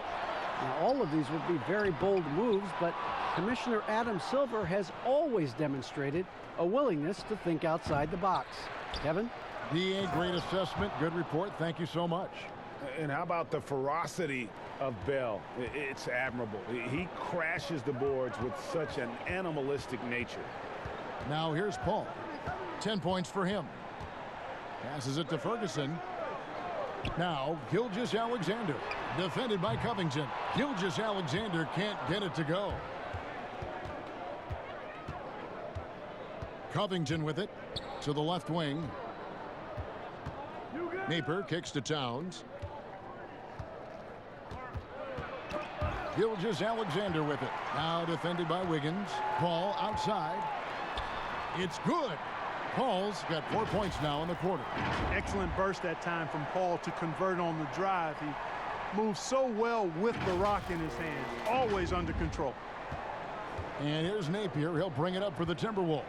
Now, all of these would be very bold moves, but Commissioner Adam Silver has always demonstrated a willingness to think outside the box. Kevin? DA, great assessment. Good report. Thank you so much. And how about the ferocity of Bell? It's admirable. He crashes the boards with such an animalistic nature. Now here's Paul. 10 points for him. Passes it to Ferguson. Now Gilgeous-Alexander. Defended by Covington. Gilgeous-Alexander can't get it to go. Covington with it to the left wing. Napier kicks to Towns. Gilgeous-Alexander with it. Now defended by Wiggins. Paul outside. It's good. Paul's got 4 points now in the quarter. Excellent burst that time from Paul to convert on the drive. He moves so well with the rock in his hand, always under control. And here's Napier. He'll bring it up for the Timberwolves.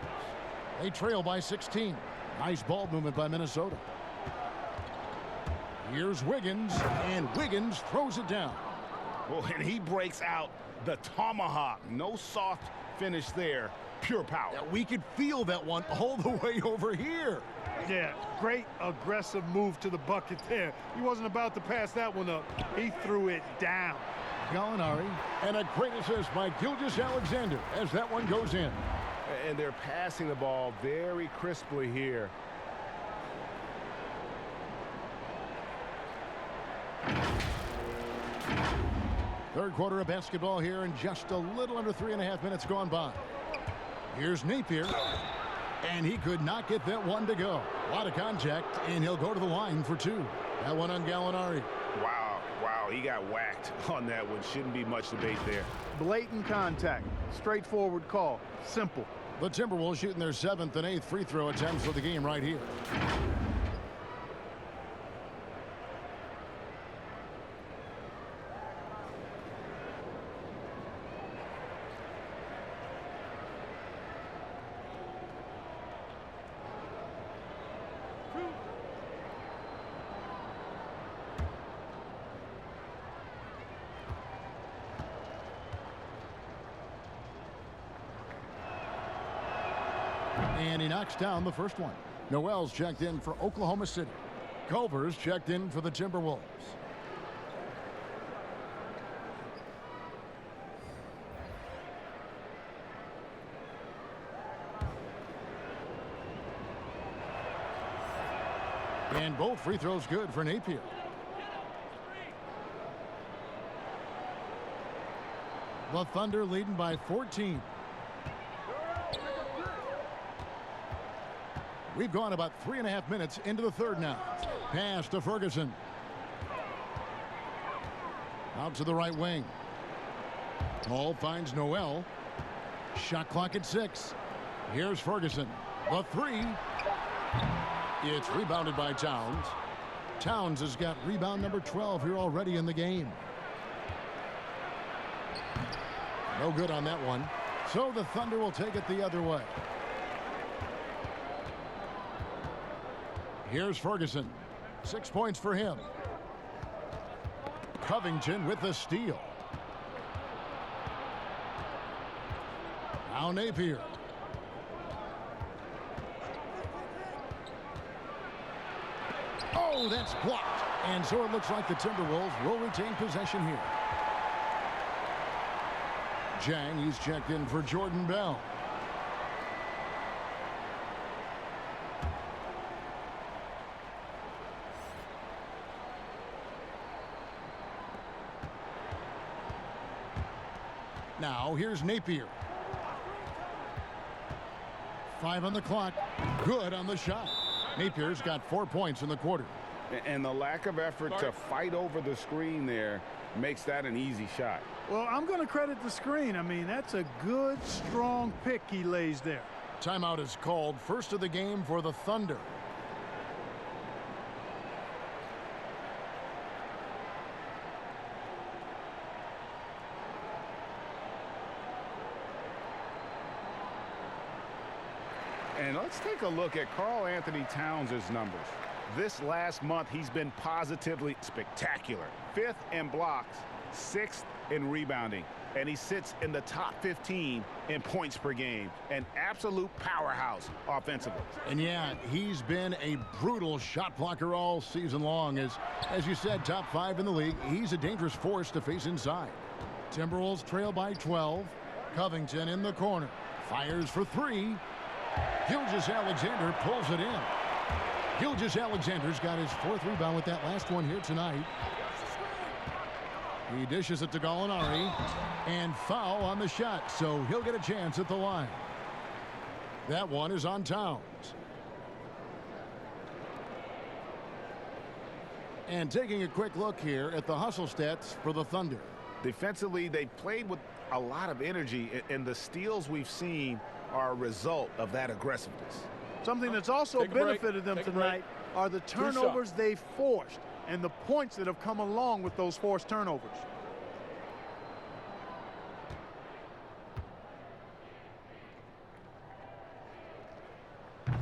They trail by 16. Nice ball movement by Minnesota. Here's Wiggins, and Wiggins throws it down. Well, and he breaks out the tomahawk. No soft finish there. Pure power. Yeah, we could feel that one all the way over here. Yeah, great aggressive move to the bucket there. He wasn't about to pass that one up. He threw it down. Gallinari, and a great assist by Gilgeous-Alexander as that one goes in. And they're passing the ball very crisply here. Third quarter of basketball here, and just a little under 3.5 minutes gone by. Here's Napier, and he could not get that one to go. A lot of contact, and he'll go to the line for two. That one on Gallinari. Wow, he got whacked on that one. Shouldn't be much debate there. Blatant contact. Straightforward call. Simple. The Timberwolves shooting their 7th and 8th free throw attempts of the game right here. And he knocks down the first one. Noel's checked in for Oklahoma City. Culver's checked in for the Timberwolves. And both free throws good for Napier. The Thunder leading by 14. We've gone about 3.5 minutes into the third now. Pass to Ferguson. Out to the right wing. Ball finds Noel. Shot clock at 6. Here's Ferguson. The three. It's rebounded by Towns. Towns has got rebound number 12 here already in the game. No good on that one. So the Thunder will take it the other way. Here's Ferguson. 6 points for him. Covington with the steal. Now Napier. Oh, that's blocked. And so it looks like the Timberwolves will retain possession here. Jang, he's checked in for Jordan Bell. Now here's Napier. 5 on the clock. Good on the shot. Napier's got 4 points in the quarter. And the lack of effort to fight over the screen there makes that an easy shot. Well, I'm going to credit the screen. I mean, that's a good, strong pick he lays there. Timeout is called. First of the game for the Thunder. And let's take a look at Karl-Anthony Towns' numbers. This last month, he's been positively spectacular. 5th in blocks, 6th in rebounding, and he sits in the top 15 in points per game. An absolute powerhouse offensively. And yeah, he's been a brutal shot blocker all season long. As you said, top 5 in the league. He's a dangerous force to face inside. Timberwolves trail by 12. Covington in the corner. Fires for 3. Gilgeous-Alexander pulls it in. Gilgeous-Alexander's got his 4th rebound with that last one here tonight. He dishes it to Gallinari, and foul on the shot, so he'll get a chance at the line. That one is on Towns. And taking a quick look here at the hustle stats for the Thunder. Defensively, they played with a lot of energy, and the steals we've seen are a result of that aggressiveness. Something that's also benefited them tonight are the turnovers they've forced and the points that have come along with those forced turnovers.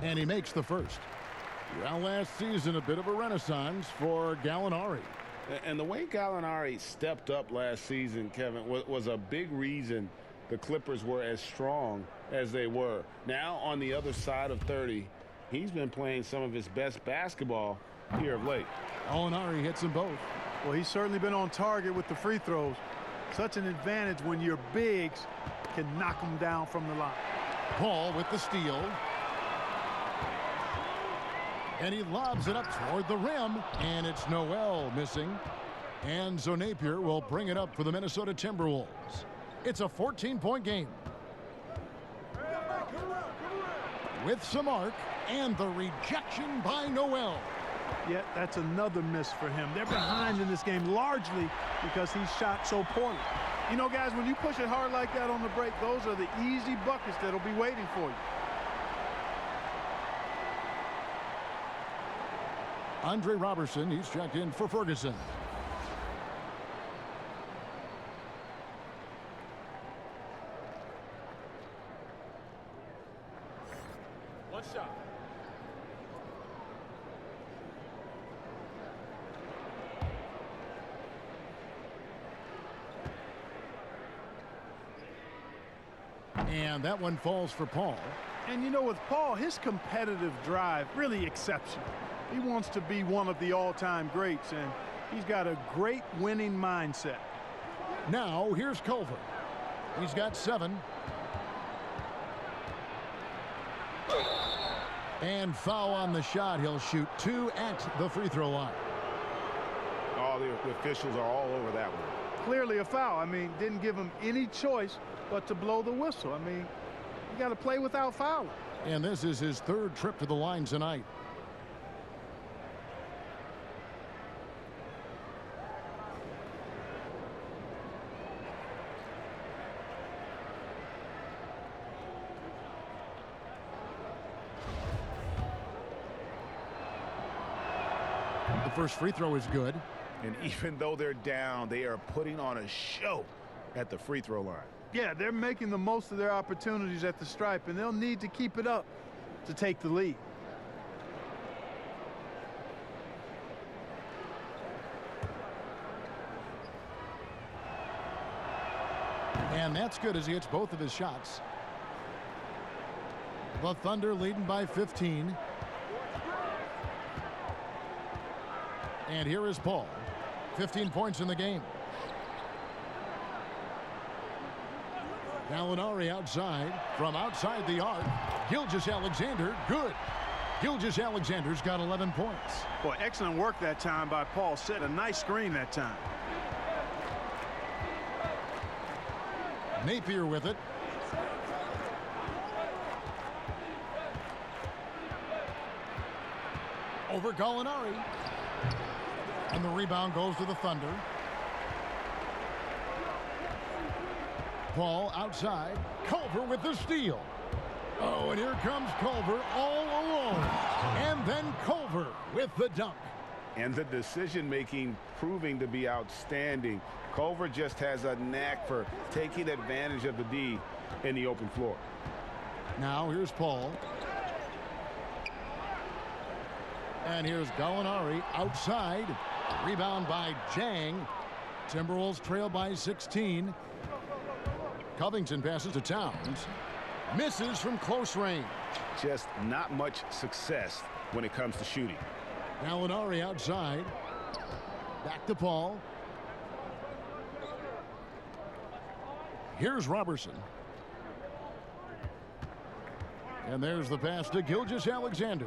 And he makes the first. Well, last season, a bit of a renaissance for Gallinari. And the way Gallinari stepped up last season, Kevin, was a big reason the Clippers were as strong as they were. Now, on the other side of 30, he's been playing some of his best basketball here of late. Gallinari hits them both. Well, he's certainly been on target with the free throws. Such an advantage when your bigs can knock them down from the line. Paul with the steal. And he lobs it up toward the rim, and it's Noel missing. And so Napier will bring it up for the Minnesota Timberwolves. It's a 14-point game. With some arc, and the rejection by Noel. Yeah, that's another miss for him. They're behind in this game largely because he shot so poorly. You know, guys, when you push it hard like that on the break, those are the easy buckets that'll be waiting for you. Andre Robertson, he's checked in for Ferguson. One shot. And that one falls for Paul. And you know, with Paul, his competitive drive really exceptional. He wants to be one of the all-time greats, and he's got a great winning mindset. Now, here's Culver. He's got 7. And foul on the shot. He'll shoot 2 at the free throw line. Oh, the officials are all over that one. Clearly a foul. I mean, didn't give him any choice but to blow the whistle. I mean, you got to play without fouling. And this is his 3rd trip to the line tonight. The first free throw is good. And even though they're down, they are putting on a show at the free throw line. Yeah, they're making the most of their opportunities at the stripe, and they'll need to keep it up to take the lead. And that's good as he hits both of his shots. The Thunder leading by 15. And here is Paul. 15 points in the game. Gallinari outside. From outside the arc. Gilgeous-Alexander, good. Gilgeous-Alexander's got 11 points. Boy, excellent work that time by Paul. Set a nice screen that time. Napier with it. Over Gallinari. And the rebound goes to the Thunder. Paul outside. Culver with the steal. Oh, and here comes Culver all alone. And then Culver with the dunk. And the decision-making proving to be outstanding. Culver just has a knack for taking advantage of the D in the open floor. Now here's Paul. And here's Gallinari outside. Rebound by Jang. Timberwolves trail by 16. Covington passes to Towns. Misses from close range. Just not much success when it comes to shooting. Gallinari outside. Back to Paul. Here's Robertson. And there's the pass to Gilgeous-Alexander.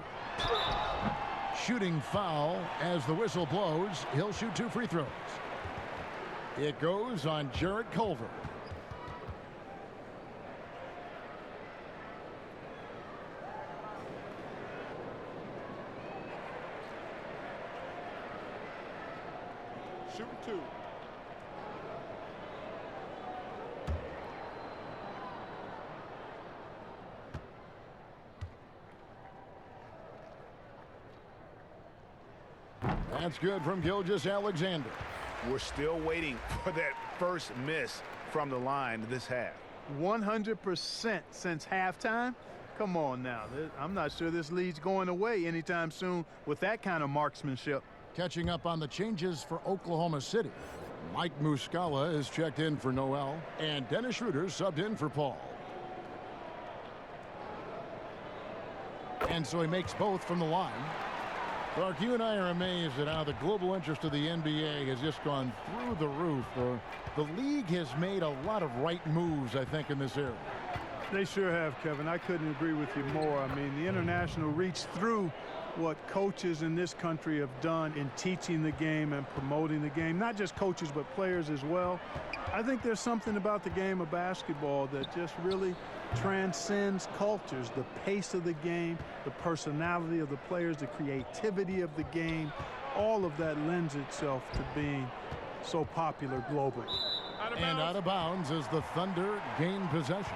Shooting foul as the whistle blows. He'll shoot 2 free throws. It goes on Jarrett Culver. Shoot 2. That's good from Gilgeous-Alexander. We're still waiting for that first miss from the line this half. 100% since halftime. Come on now. I'm not sure this lead's going away anytime soon with that kind of marksmanship. Catching up on the changes for Oklahoma City. Mike Muscala is checked in for Noel, and Dennis Schroeder subbed in for Paul. And so he makes both from the line. Clark, you and I are amazed at how the global interest of the NBA has just gone through the roof. The league has made a lot of right moves, I think, in this area. They sure have, Kevin. I couldn't agree with you more. I mean, the international reach through what coaches in this country have done in teaching the game and promoting the game, not just coaches but players as well. I think there's something about the game of basketball that just really transcends cultures. The pace of the game, the personality of the players, the creativity of the game, all of that lends itself to being so popular globally. And out of bounds as the Thunder gain possession.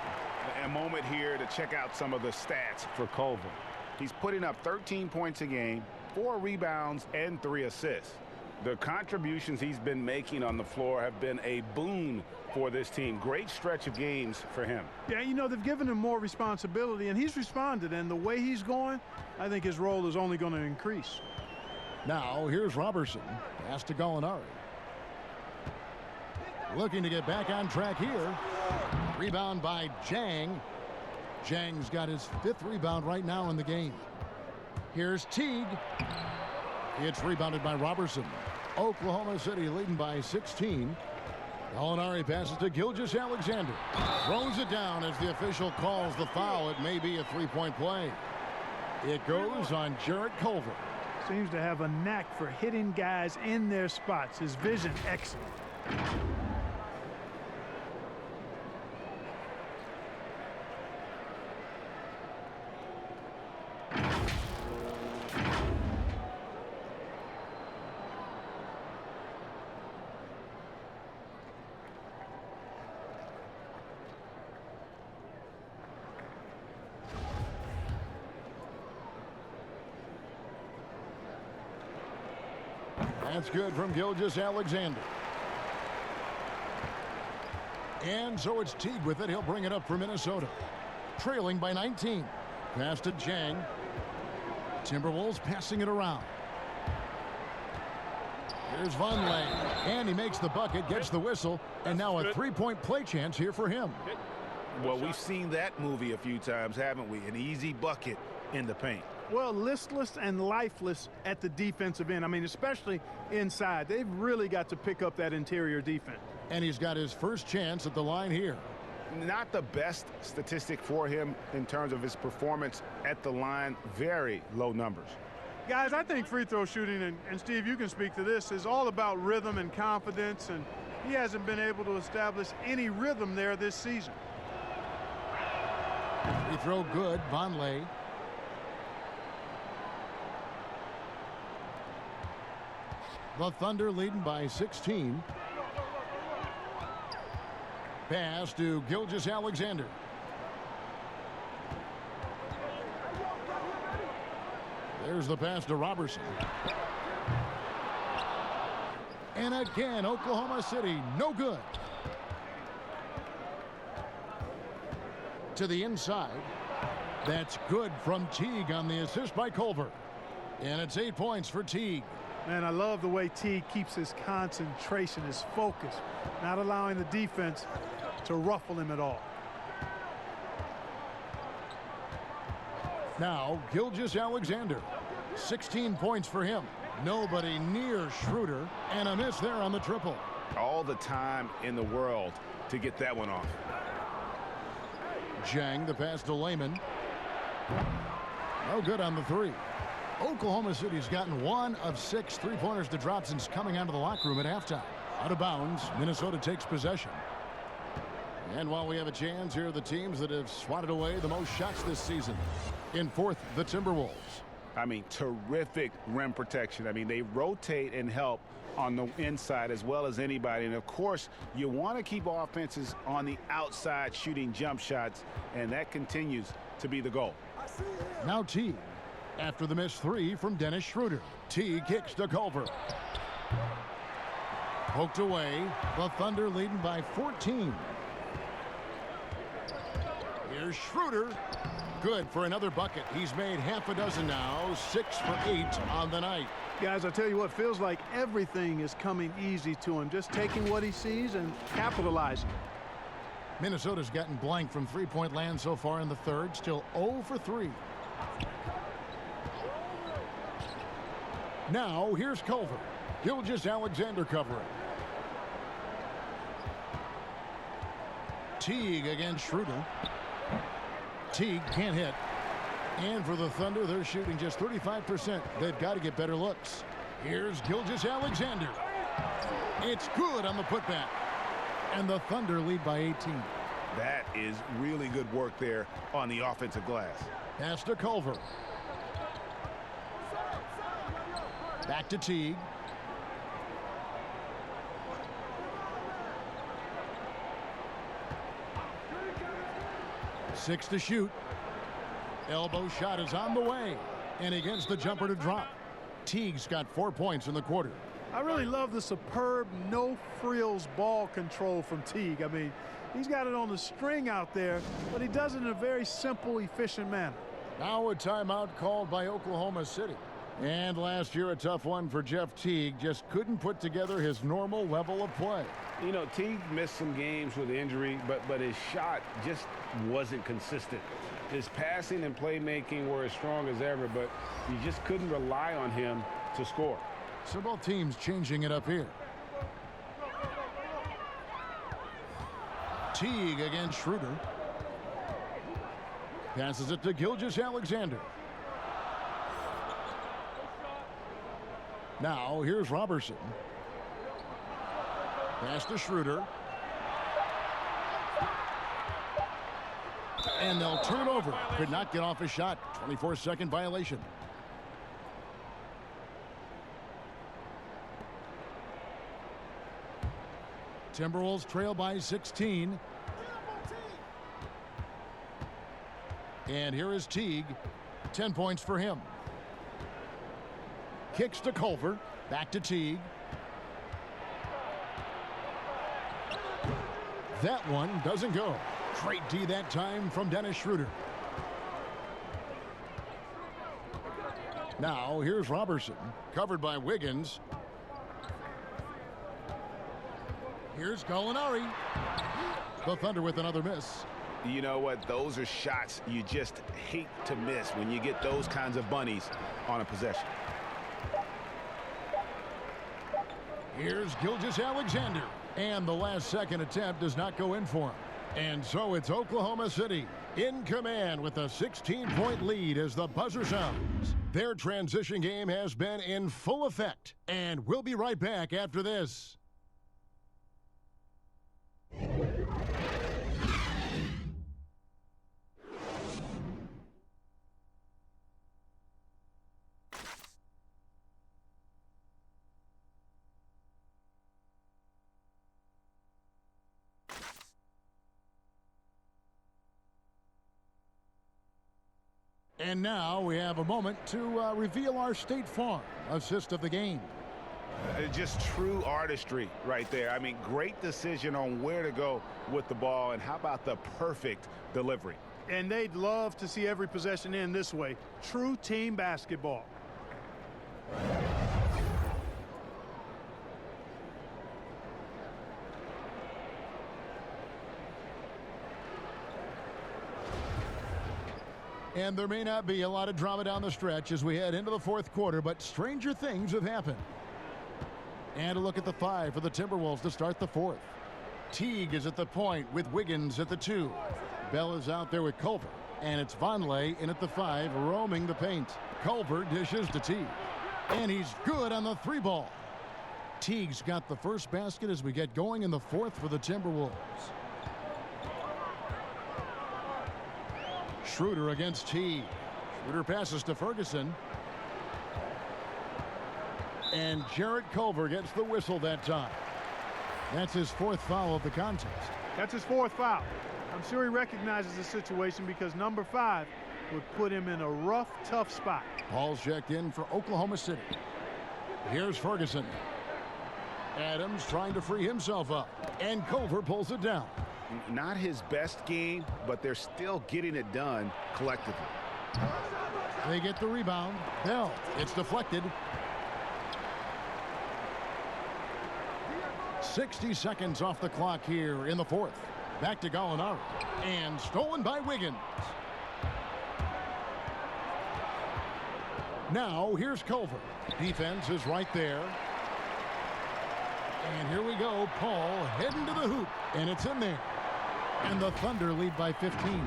A moment here to check out some of the stats for Culver. He's putting up 13 points a game, 4 rebounds, and 3 assists. The contributions he's been making on the floor have been a boon for this team. Great stretch of games for him. Yeah, you know, they've given him more responsibility, and he's responded. And the way he's going, I think his role is only going to increase. Now, here's Robertson. Pass to Gallinari. Looking to get back on track here. Rebound by Jang. Jang's got his 5th rebound right now in the game. Here's Teague. It's rebounded by Robertson. Oklahoma City leading by 16. Gallinari passes to Gilgeous-Alexander. Throws it down as the official calls the foul. It may be a 3-point play. It goes on Jarrett Culver. Seems to have a knack for hitting guys in their spots. His vision excellent. That's good from Gilgeous-Alexander. And so it's Teague with it. He'll bring it up for Minnesota. Trailing by 19. Pass to Jang. Timberwolves passing it around. Here's Vonleh. And he makes the bucket, gets the whistle, and now a 3-point play chance here for him. Well, we've seen that movie a few times, haven't we? An easy bucket in the paint. Well, listless and lifeless at the defensive end. I mean, especially inside. They've really got to pick up that interior defense. And he's got his first chance at the line here. Not the best statistic for him in terms of his performance at the line. Very low numbers. Guys, I think free throw shooting, and Steve, you can speak to this, is all about rhythm and confidence, and he hasn't been able to establish any rhythm there this season. Free throw good. Vonleh. The Thunder leading by 16. Pass to Gilgeous-Alexander. There's the pass to Robertson. And again, Oklahoma City, no good. To the inside. That's good from Teague on the assist by Culver. And it's 8 points for Teague. Man, I love the way Teague keeps his concentration, his focus, not allowing the defense to ruffle him at all. Now, Gilgeous-Alexander. 16 points for him. Nobody near Schroeder, and a miss there on the triple. All the time in the world to get that one off. Jang, the pass to Layman. No good on the 3. Oklahoma City's gotten 1 of 6 3-pointers to drop since coming out of the locker room at halftime. Out of bounds, Minnesota takes possession. And while we have a chance, here are the teams that have swatted away the most shots this season. In 4th, the Timberwolves. I mean, terrific rim protection. I mean, they rotate and help on the inside as well as anybody. And, of course, you want to keep offenses on the outside shooting jump shots, and that continues to be the goal. Now Teague. After the missed 3 from Dennis Schroeder. Teague kicks to Culver. Poked away. The Thunder leading by 14. Here's Schroeder. Good for another bucket. He's made half a dozen now, 6 for 8 on the night. Guys, I tell you what, feels like everything is coming easy to him. Just taking what he sees and capitalizing. Minnesota's gotten blank from three-point land so far in the third. Still 0 for 3. Now, here's Culver. Gilgeous-Alexander covering. Teague against Schroeder. Teague can't hit. And for the Thunder, they're shooting just 35%. They've got to get better looks. Here's Gilgeous-Alexander. It's good on the putback. And the Thunder lead by 18. That is really good work there on the offensive glass. Pass to Culver. Back to Teague. Six to shoot. Elbow shot is on the way. And he gets the jumper to drop. Teague's got 4 points in the quarter. I really love the superb no-frills ball control from Teague. I mean, he's got it on the string out there, but he does it in a very simple, efficient manner. Now a timeout called by Oklahoma City. And last year, a tough one for Jeff Teague. Just couldn't put together his normal level of play. You know, Teague missed some games with injury, but his shot just wasn't consistent. His passing and playmaking were as strong as ever, but you just couldn't rely on him to score. So both teams changing it up here. Teague against Schroeder. Passes it to Gilgeous-Alexander. Now here's Robertson. Pass to Schroeder. And they'll turn it over. Could not get off a shot. 24-second violation. Timberwolves trail by 16. And here is Teague. 10 points for him. Kicks to Culver. Back to Teague. That one doesn't go. Great D that time from Dennis Schroeder. Now here's Robertson. Covered by Wiggins. Here's Gallinari. The Thunder with another miss. You know what? Those are shots you just hate to miss when you get those kinds of bunnies on a possession. Here's Gilgeous-Alexander. And the last second attempt does not go in for him. And so it's Oklahoma City in command with a 16-point lead as the buzzer sounds. Their transition game has been in full effect. And we'll be right back after this. And now we have a moment to reveal our State Farm assist of the game. Just true artistry right there. I mean, great decision on where to go with the ball, and how about the perfect delivery? And they'd love to see every possession end this way. True team basketball. And there may not be a lot of drama down the stretch as we head into the fourth quarter, but stranger things have happened. And a look at the 5 for the Timberwolves to start the fourth. Teague is at the point with Wiggins at the 2. Bell is out there with Culver. And it's Vonleh in at the 5, roaming the paint. Culver dishes to Teague. And he's good on the 3-ball. Teague's got the first basket as we get going in the fourth for the Timberwolves. Schroeder against Teague. Schroeder passes to Ferguson. And Jarrett Culver gets the whistle that time. That's his 4th foul of the contest. That's his 4th foul. I'm sure he recognizes the situation because number 5 would put him in a rough, tough spot. Ball's checked in for Oklahoma City. Here's Ferguson. Adams trying to free himself up. And Culver pulls it down. Not his best game, but they're still getting it done collectively. They get the rebound. Bell. It's deflected. 60 seconds off the clock here in the fourth. Back to Gallinari. And stolen by Wiggins. Now here's Culver. Defense is right there. And here we go. Paul heading to the hoop. And it's in there. And the Thunder lead by 15.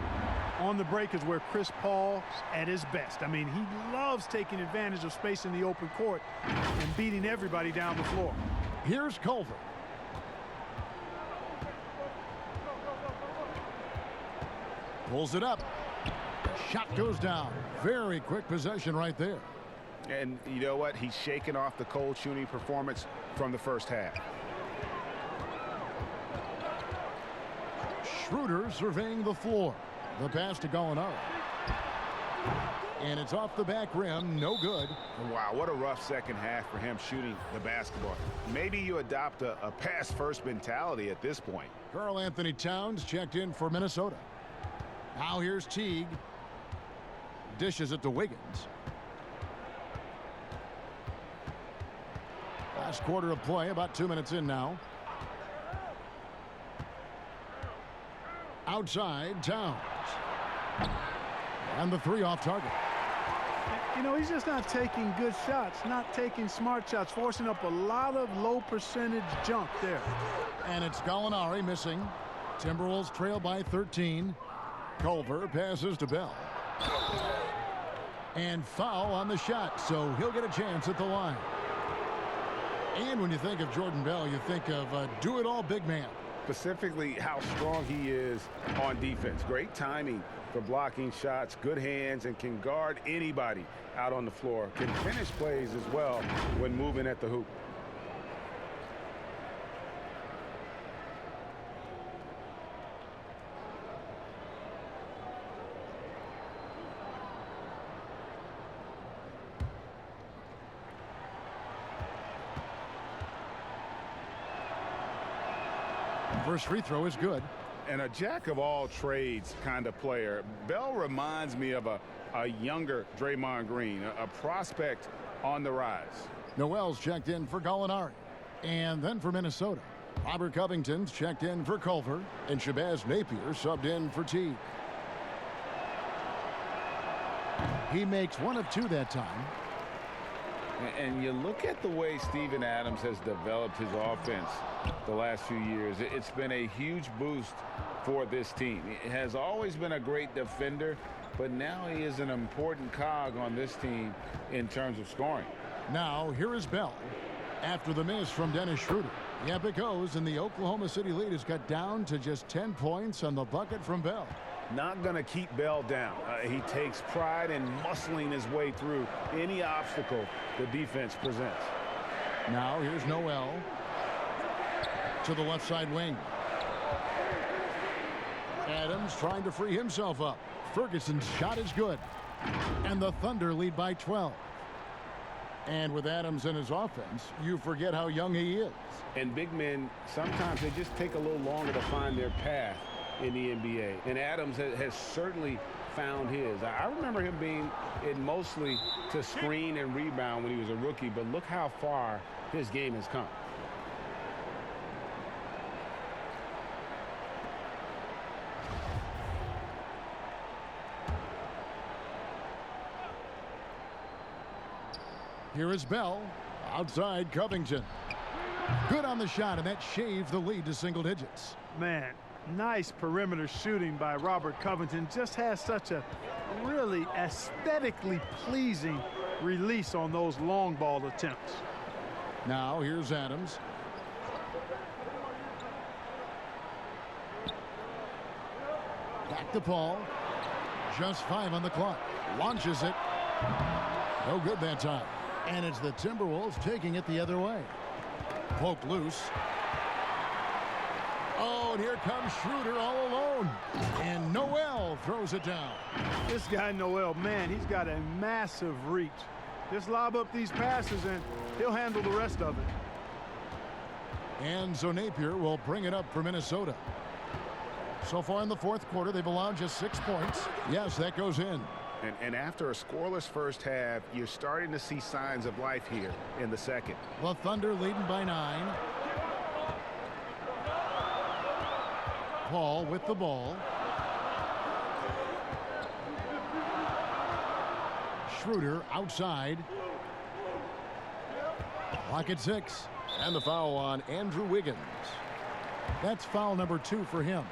On the break is where Chris Paul's at his best. I mean, he loves taking advantage of space in the open court and beating everybody down the floor. Here's Culver. Pulls it up. The shot goes down. Very quick possession right there. And you know what? He's shaking off the cold shooting performance from the first half. Schroeder surveying the floor. The pass to Gallinari. And it's off the back rim. No good. Wow, what a rough second half for him shooting the basketball. Maybe you adopt a pass-first mentality at this point. Karl-Anthony Towns checked in for Minnesota. Now here's Teague. Dishes it to Wiggins. Last quarter of play, about 2 minutes in now. Outside, Towns. And the three off target. You know, he's just not taking good shots, not taking smart shots, forcing up a lot of low percentage jump there. And it's Gallinari missing. Timberwolves trail by 13. Culver passes to Bell. And foul on the shot, so he'll get a chance at the line. And when you think of Jordan Bell, you think of a do-it-all big man. Specifically how strong he is on defense. Great timing for blocking shots, good hands, and can guard anybody out on the floor. Can finish plays as well when moving at the hoop. First free throw is good. And a jack-of-all-trades kind of player. Bell reminds me of a younger Draymond Green, a prospect on the rise. Noel's checked in for Gallinari. And then for Minnesota, Robert Covington's checked in for Culver. And Shabazz Napier subbed in for Teague. He makes one of two that time. And you look at the way Steven Adams has developed his offense the last few years. It's been a huge boost for this team. He has always been a great defender, but now he is an important cog on this team in terms of scoring. Now, here is Bell. After the miss from Dennis Schroeder. Yep, it goes, and the Oklahoma City lead is cut down to just 10 points on the bucket from Bell. Not going to keep Bell down. He takes pride in muscling his way through any obstacle the defense presents. Now here's Noel to the left side wing. Adams trying to free himself up. Ferguson's shot is good. And the Thunder lead by 12. And with Adams in his offense, you forget how young he is. And big men, sometimes they just take a little longer to find their path in the NBA. And Adams has certainly found his. I remember him being in mostly to screen and rebound when he was a rookie, but look how far his game has come. Here is Bell. Outside, Covington. Good on the shot, and that shaved the lead to single digits. Man, nice perimeter shooting by Robert Covington. Just has such a really aesthetically pleasing release on those long ball attempts. Now here's Adams. Back to Paul. Just 5 on the clock. Launches it. No good that time. And it's the Timberwolves taking it the other way. Poked loose. Oh, and here comes Schroeder all alone. And Noel throws it down. This guy Noel, man, he's got a massive reach. Just lob up these passes and he'll handle the rest of it. And so Napier will bring it up for Minnesota. So far in the fourth quarter, they've allowed just 6 points. Yes, that goes in. And after a scoreless first half, you're starting to see signs of life here in the second. The Thunder leading by 9. Paul with the ball. Schroeder outside. Clock at 6. And the foul on Andrew Wiggins. That's foul number 2 for him.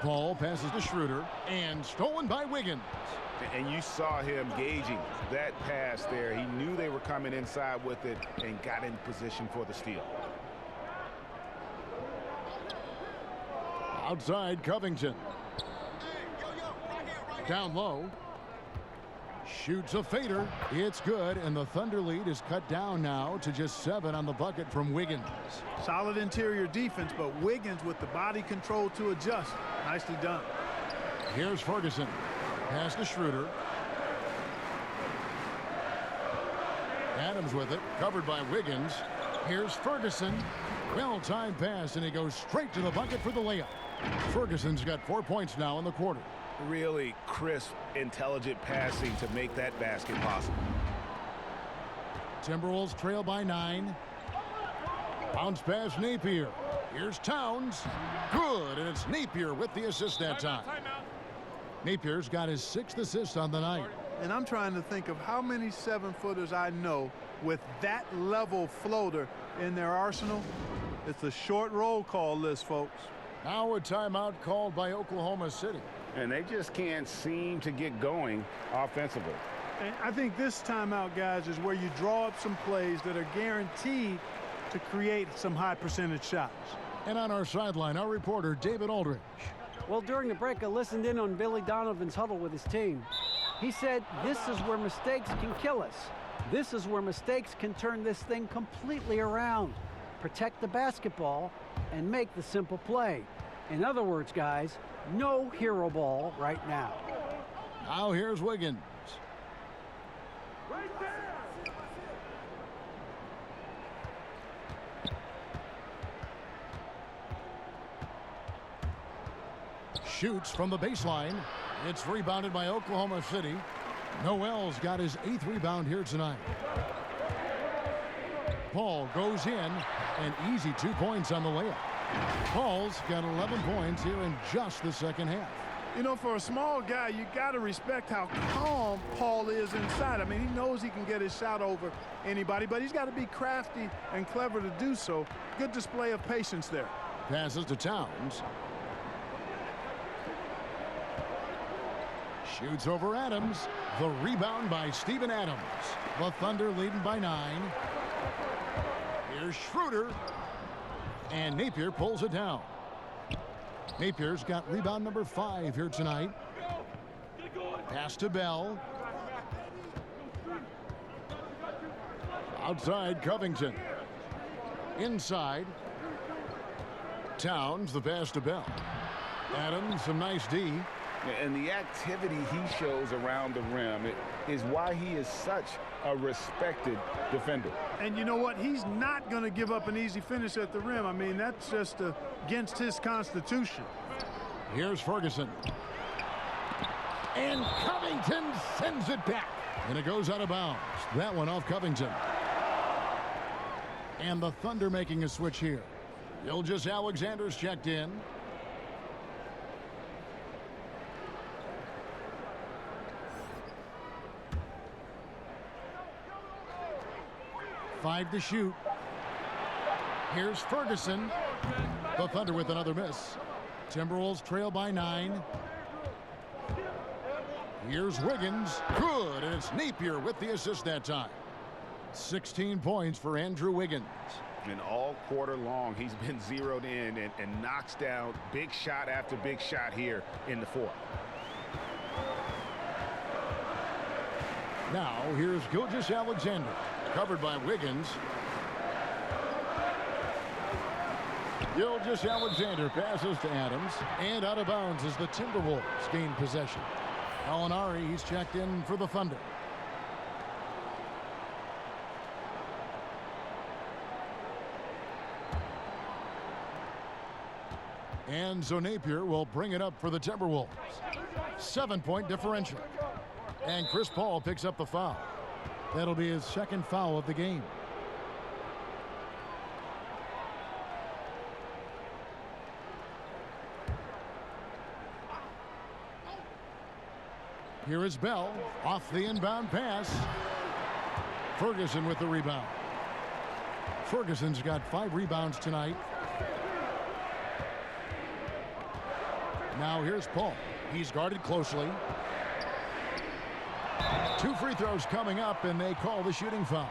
Paul passes to Schroeder and stolen by Wiggins. And you saw him gauging that pass there. He knew they were coming inside with it and got in position for the steal. Outside Covington. Down low. Shoots a fader. It's good, and the Thunder lead is cut down now to just 7 on the bucket from Wiggins. Solid interior defense, but Wiggins with the body control to adjust. Nicely done. Here's Ferguson. Pass to Schroeder. Adams with it, covered by Wiggins. Here's Ferguson. Well-timed pass, and he goes straight to the bucket for the layup. Ferguson's got 4 points now in the quarter. Really crisp, intelligent passing to make that basket possible. Timberwolves trail by 9. Bounce pass Napier. Here's Towns. Good, and it's Napier with the assist that time. Napier's got his 6th assist on the night. And I'm trying to think of how many 7-footers I know with that level floater in their arsenal. It's a short roll call list, folks. Now a timeout called by Oklahoma City. And they just can't seem to get going offensively. And I think this timeout, guys, is where you draw up some plays that are guaranteed to create some high percentage shots. And on our sideline, our reporter, David Aldridge. Well, during the break, I listened in on Billy Donovan's huddle with his team. He said, this is where mistakes can kill us. This is where mistakes can turn this thing completely around. Protect the basketball and make the simple play. In other words, guys, no hero ball right now. Now here's Wiggins. Shoots from the baseline. It's rebounded by Oklahoma City. Noel's got his 8th rebound here tonight. Paul goes in, and easy 2 points on the layup. Paul's got 11 points here in just the second half. You know, for a small guy, you got to respect how calm Paul is inside. I mean, he knows he can get his shot over anybody, but he's got to be crafty and clever to do so. Good display of patience there. Passes to Towns. Shoots over Adams. The rebound by Steven Adams. The Thunder leading by 9. Here's Schroeder. And Napier pulls it down. Napier's got rebound number 5 here tonight. Pass to Bell. Outside Covington. Inside. Towns, the pass to Bell. Adams, some nice D. And the activity he shows around the rim is why he is such a respected defender. And you know what? He's not going to give up an easy finish at the rim. I mean, that's just against his constitution. Here's Ferguson. And Covington sends it back. And it goes out of bounds. That one off Covington. And the Thunder making a switch here. Gilgeous Alexander's checked in. Five to shoot. Here's Ferguson. The Thunder with another miss. Timberwolves trail by 9. Here's Wiggins. Good, and it's Napier with the assist that time. 16 points for Andrew Wiggins. And all quarter long, he's been zeroed in and knocks down big shot after big shot here in the fourth. Now, here's Gilgeous Alexander. Covered by Wiggins. Gilgeous Alexander passes to Adams. And out of bounds as the Timberwolves gain possession. Gallinari, he's checked in for the Thunder. And so Napier will bring it up for the Timberwolves. 7-point differential. And Chris Paul picks up the foul. That'll be his second foul of the game. Here is Bell off the inbound pass. Ferguson with the rebound. Ferguson's got 5 rebounds tonight. Now here's Paul. He's guarded closely. 2 free throws coming up, and they call the shooting foul.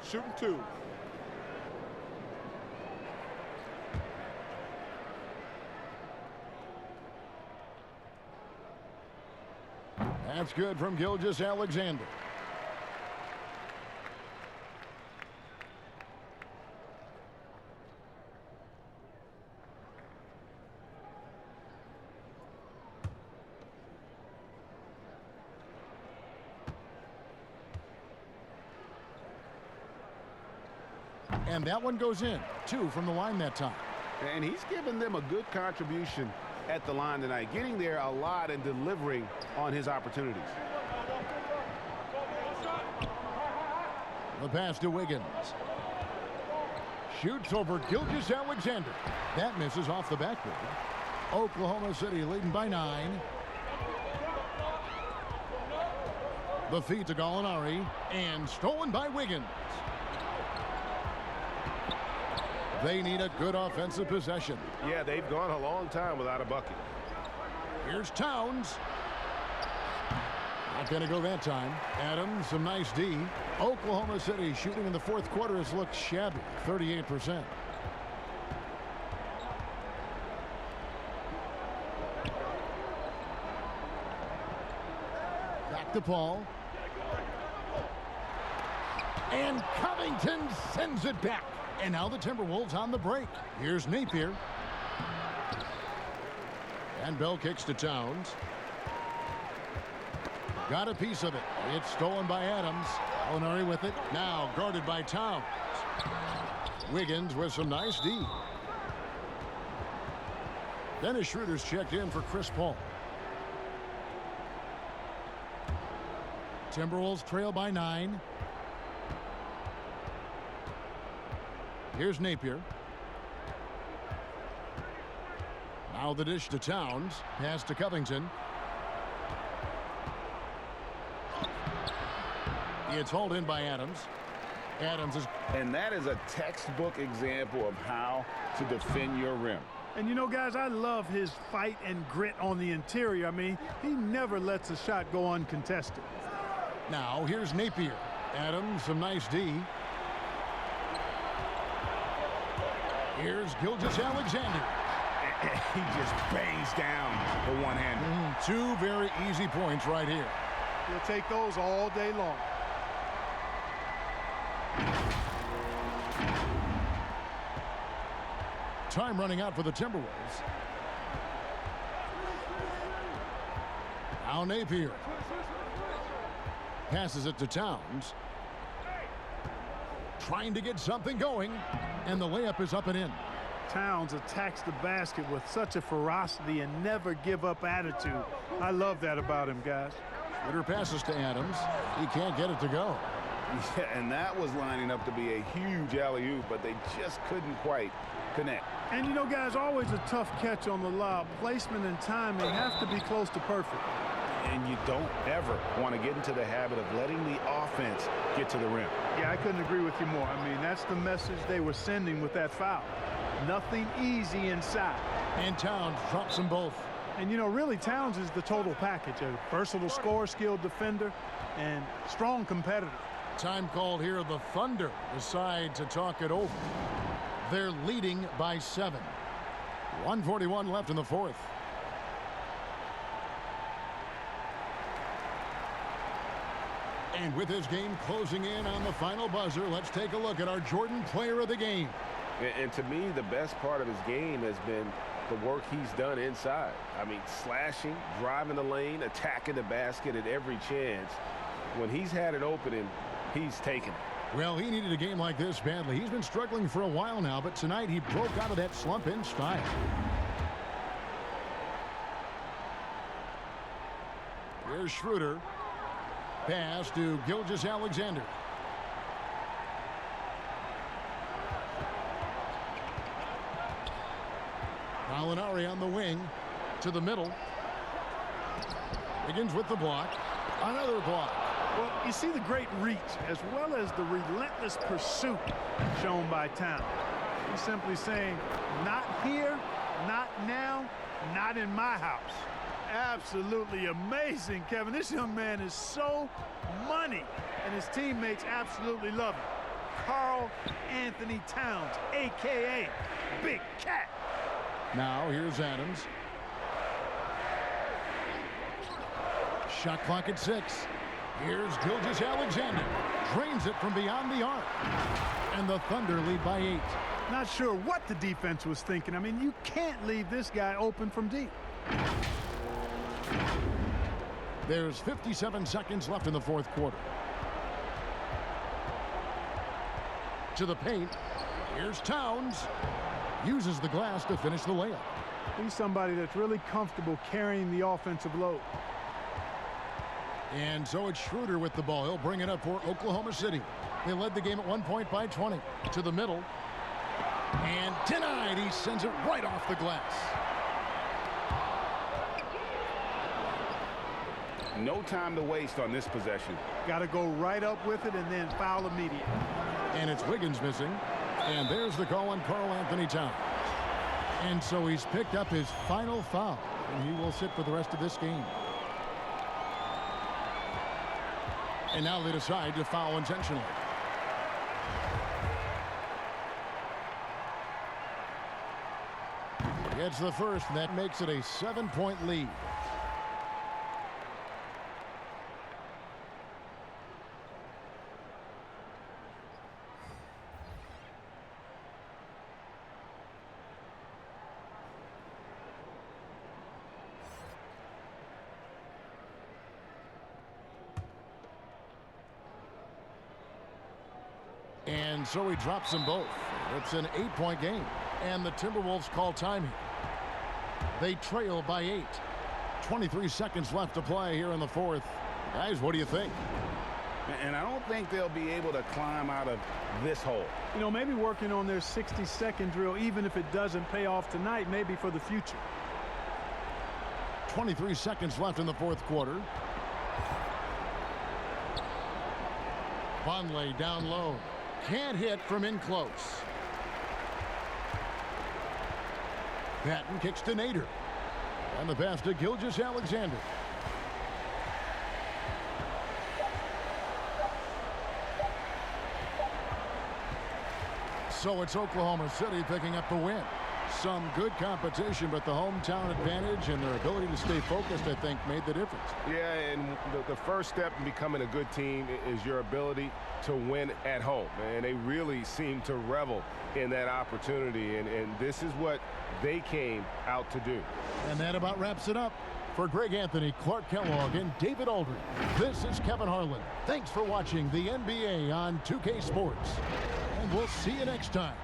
Shooting 2. That's good from Gilgeous-Alexander. And that one goes in. 2 from the line that time. And he's given them a good contribution at the line tonight, getting there a lot and delivering on his opportunities. The pass to Wiggins. Shoots over Gilgeous-Alexander. That misses off the backboard. Oklahoma City leading by 9. The feed to Gallinari, and stolen by Wiggins. They need a good offensive possession. Yeah, they've gone a long time without a bucket. Here's Towns. Not going to go that time. Adams, some nice D. Oklahoma City shooting in the fourth quarter has looked shabby, 38%. Back to Paul. And Covington sends it back. And now the Timberwolves on the break. Here's Napier. And Bell kicks to Towns. Got a piece of it. It's stolen by Adams. Gallinari with it. Now guarded by Towns. Wiggins with some nice D. Dennis Schroeder's checked in for Chris Paul. Timberwolves trail by 9. Here's Napier. Now the dish to Towns. Pass to Covington. It's hauled in by Adams. Adams is... And that is a textbook example of how to defend your rim. And you know, guys, I love his fight and grit on the interior. I mean, he never lets a shot go uncontested. Now here's Napier. Adams, some nice D. Here's Gilgeous-Alexander. He just bangs down the one-hander. 2 very easy points right here. He'll take those all day long. Time running out for the Timberwolves. Now Napier. Passes it to Towns. Trying to get something going. And the layup is up and in. Towns attacks the basket with such a ferocity and never give up attitude. I love that about him, guys. Schroeder passes to Adams. He can't get it to go. Yeah, and that was lining up to be a huge alley-oop, but they just couldn't quite connect. And you know, guys, always a tough catch on the lob. Placement and timing have to be close to perfect. And you don't ever want to get into the habit of letting the offense get to the rim. Yeah, I couldn't agree with you more. I mean, that's the message they were sending with that foul. Nothing easy inside. And Towns drops them both. And, you know, really, Towns is the total package. A versatile scorer, skilled defender, and strong competitor. Time called here. The Thunder decide to talk it over. They're leading by 7. 1:41 left in the fourth. And with this game closing in on the final buzzer, let's take a look at our Jordan Player of the Game. And to me, the best part of his game has been the work he's done inside. I mean, slashing, driving the lane, attacking the basket at every chance. When he's had an opening, he's taken it. Well, he needed a game like this badly. He's been struggling for a while now, but tonight he broke out of that slump in style. Here's Schroeder. Pass to Gilgeous-Alexander. Gallinari on the wing to the middle. Begins with the block. Another block. Well, you see the great reach as well as the relentless pursuit shown by Towns. He's simply saying, not here, not now, not in my house. Absolutely amazing, Kevin. This young man is so money, and his teammates absolutely love him. Karl Anthony Towns, a.k.a. Big Cat. Now here's Adams. Shot clock at 6. Here's Gilgeous-Alexander. Drains it from beyond the arc. And the Thunder lead by 8. Not sure what the defense was thinking. I mean, you can't leave this guy open from deep. There's 57 seconds left in the fourth quarter. To the paint. Here's Towns. Uses the glass to finish the layup. He's somebody that's really comfortable carrying the offensive load. And so it's Schroeder with the ball. He'll bring it up for Oklahoma City. They led the game at 1 point by 20. To the middle. And denied. He sends it right off the glass. No time to waste on this possession. Got to go right up with it and then foul immediately. And it's Wiggins missing. And there's the call on Karl Anthony Towns. And so he's picked up his final foul. And he will sit for the rest of this game. And now they decide to foul intentionally. Gets the first, and that makes it a 7-point lead. And so he drops them both. It's an 8-point game. And the Timberwolves call time here. They trail by 8. 23 seconds left to play here in the fourth. Guys, what do you think? And I don't think they'll be able to climb out of this hole. You know, maybe working on their 60-second drill, even if it doesn't pay off tonight, maybe for the future. 23 seconds left in the fourth quarter. Vonleh down low. Can't hit from in close. Patton kicks to Nader. And the pass to Gilgeous-Alexander. So it's Oklahoma City picking up the win. Some good competition, but the hometown advantage and their ability to stay focused, I think, made the difference. Yeah, and the first step in becoming a good team is your ability to win at home. And they really seem to revel in that opportunity, and this is what they came out to do. And that about wraps it up. For Greg Anthony, Clark Kellogg, and David Aldridge, this is Kevin Harlan. Thanks for watching the NBA on 2K Sports. And we'll see you next time.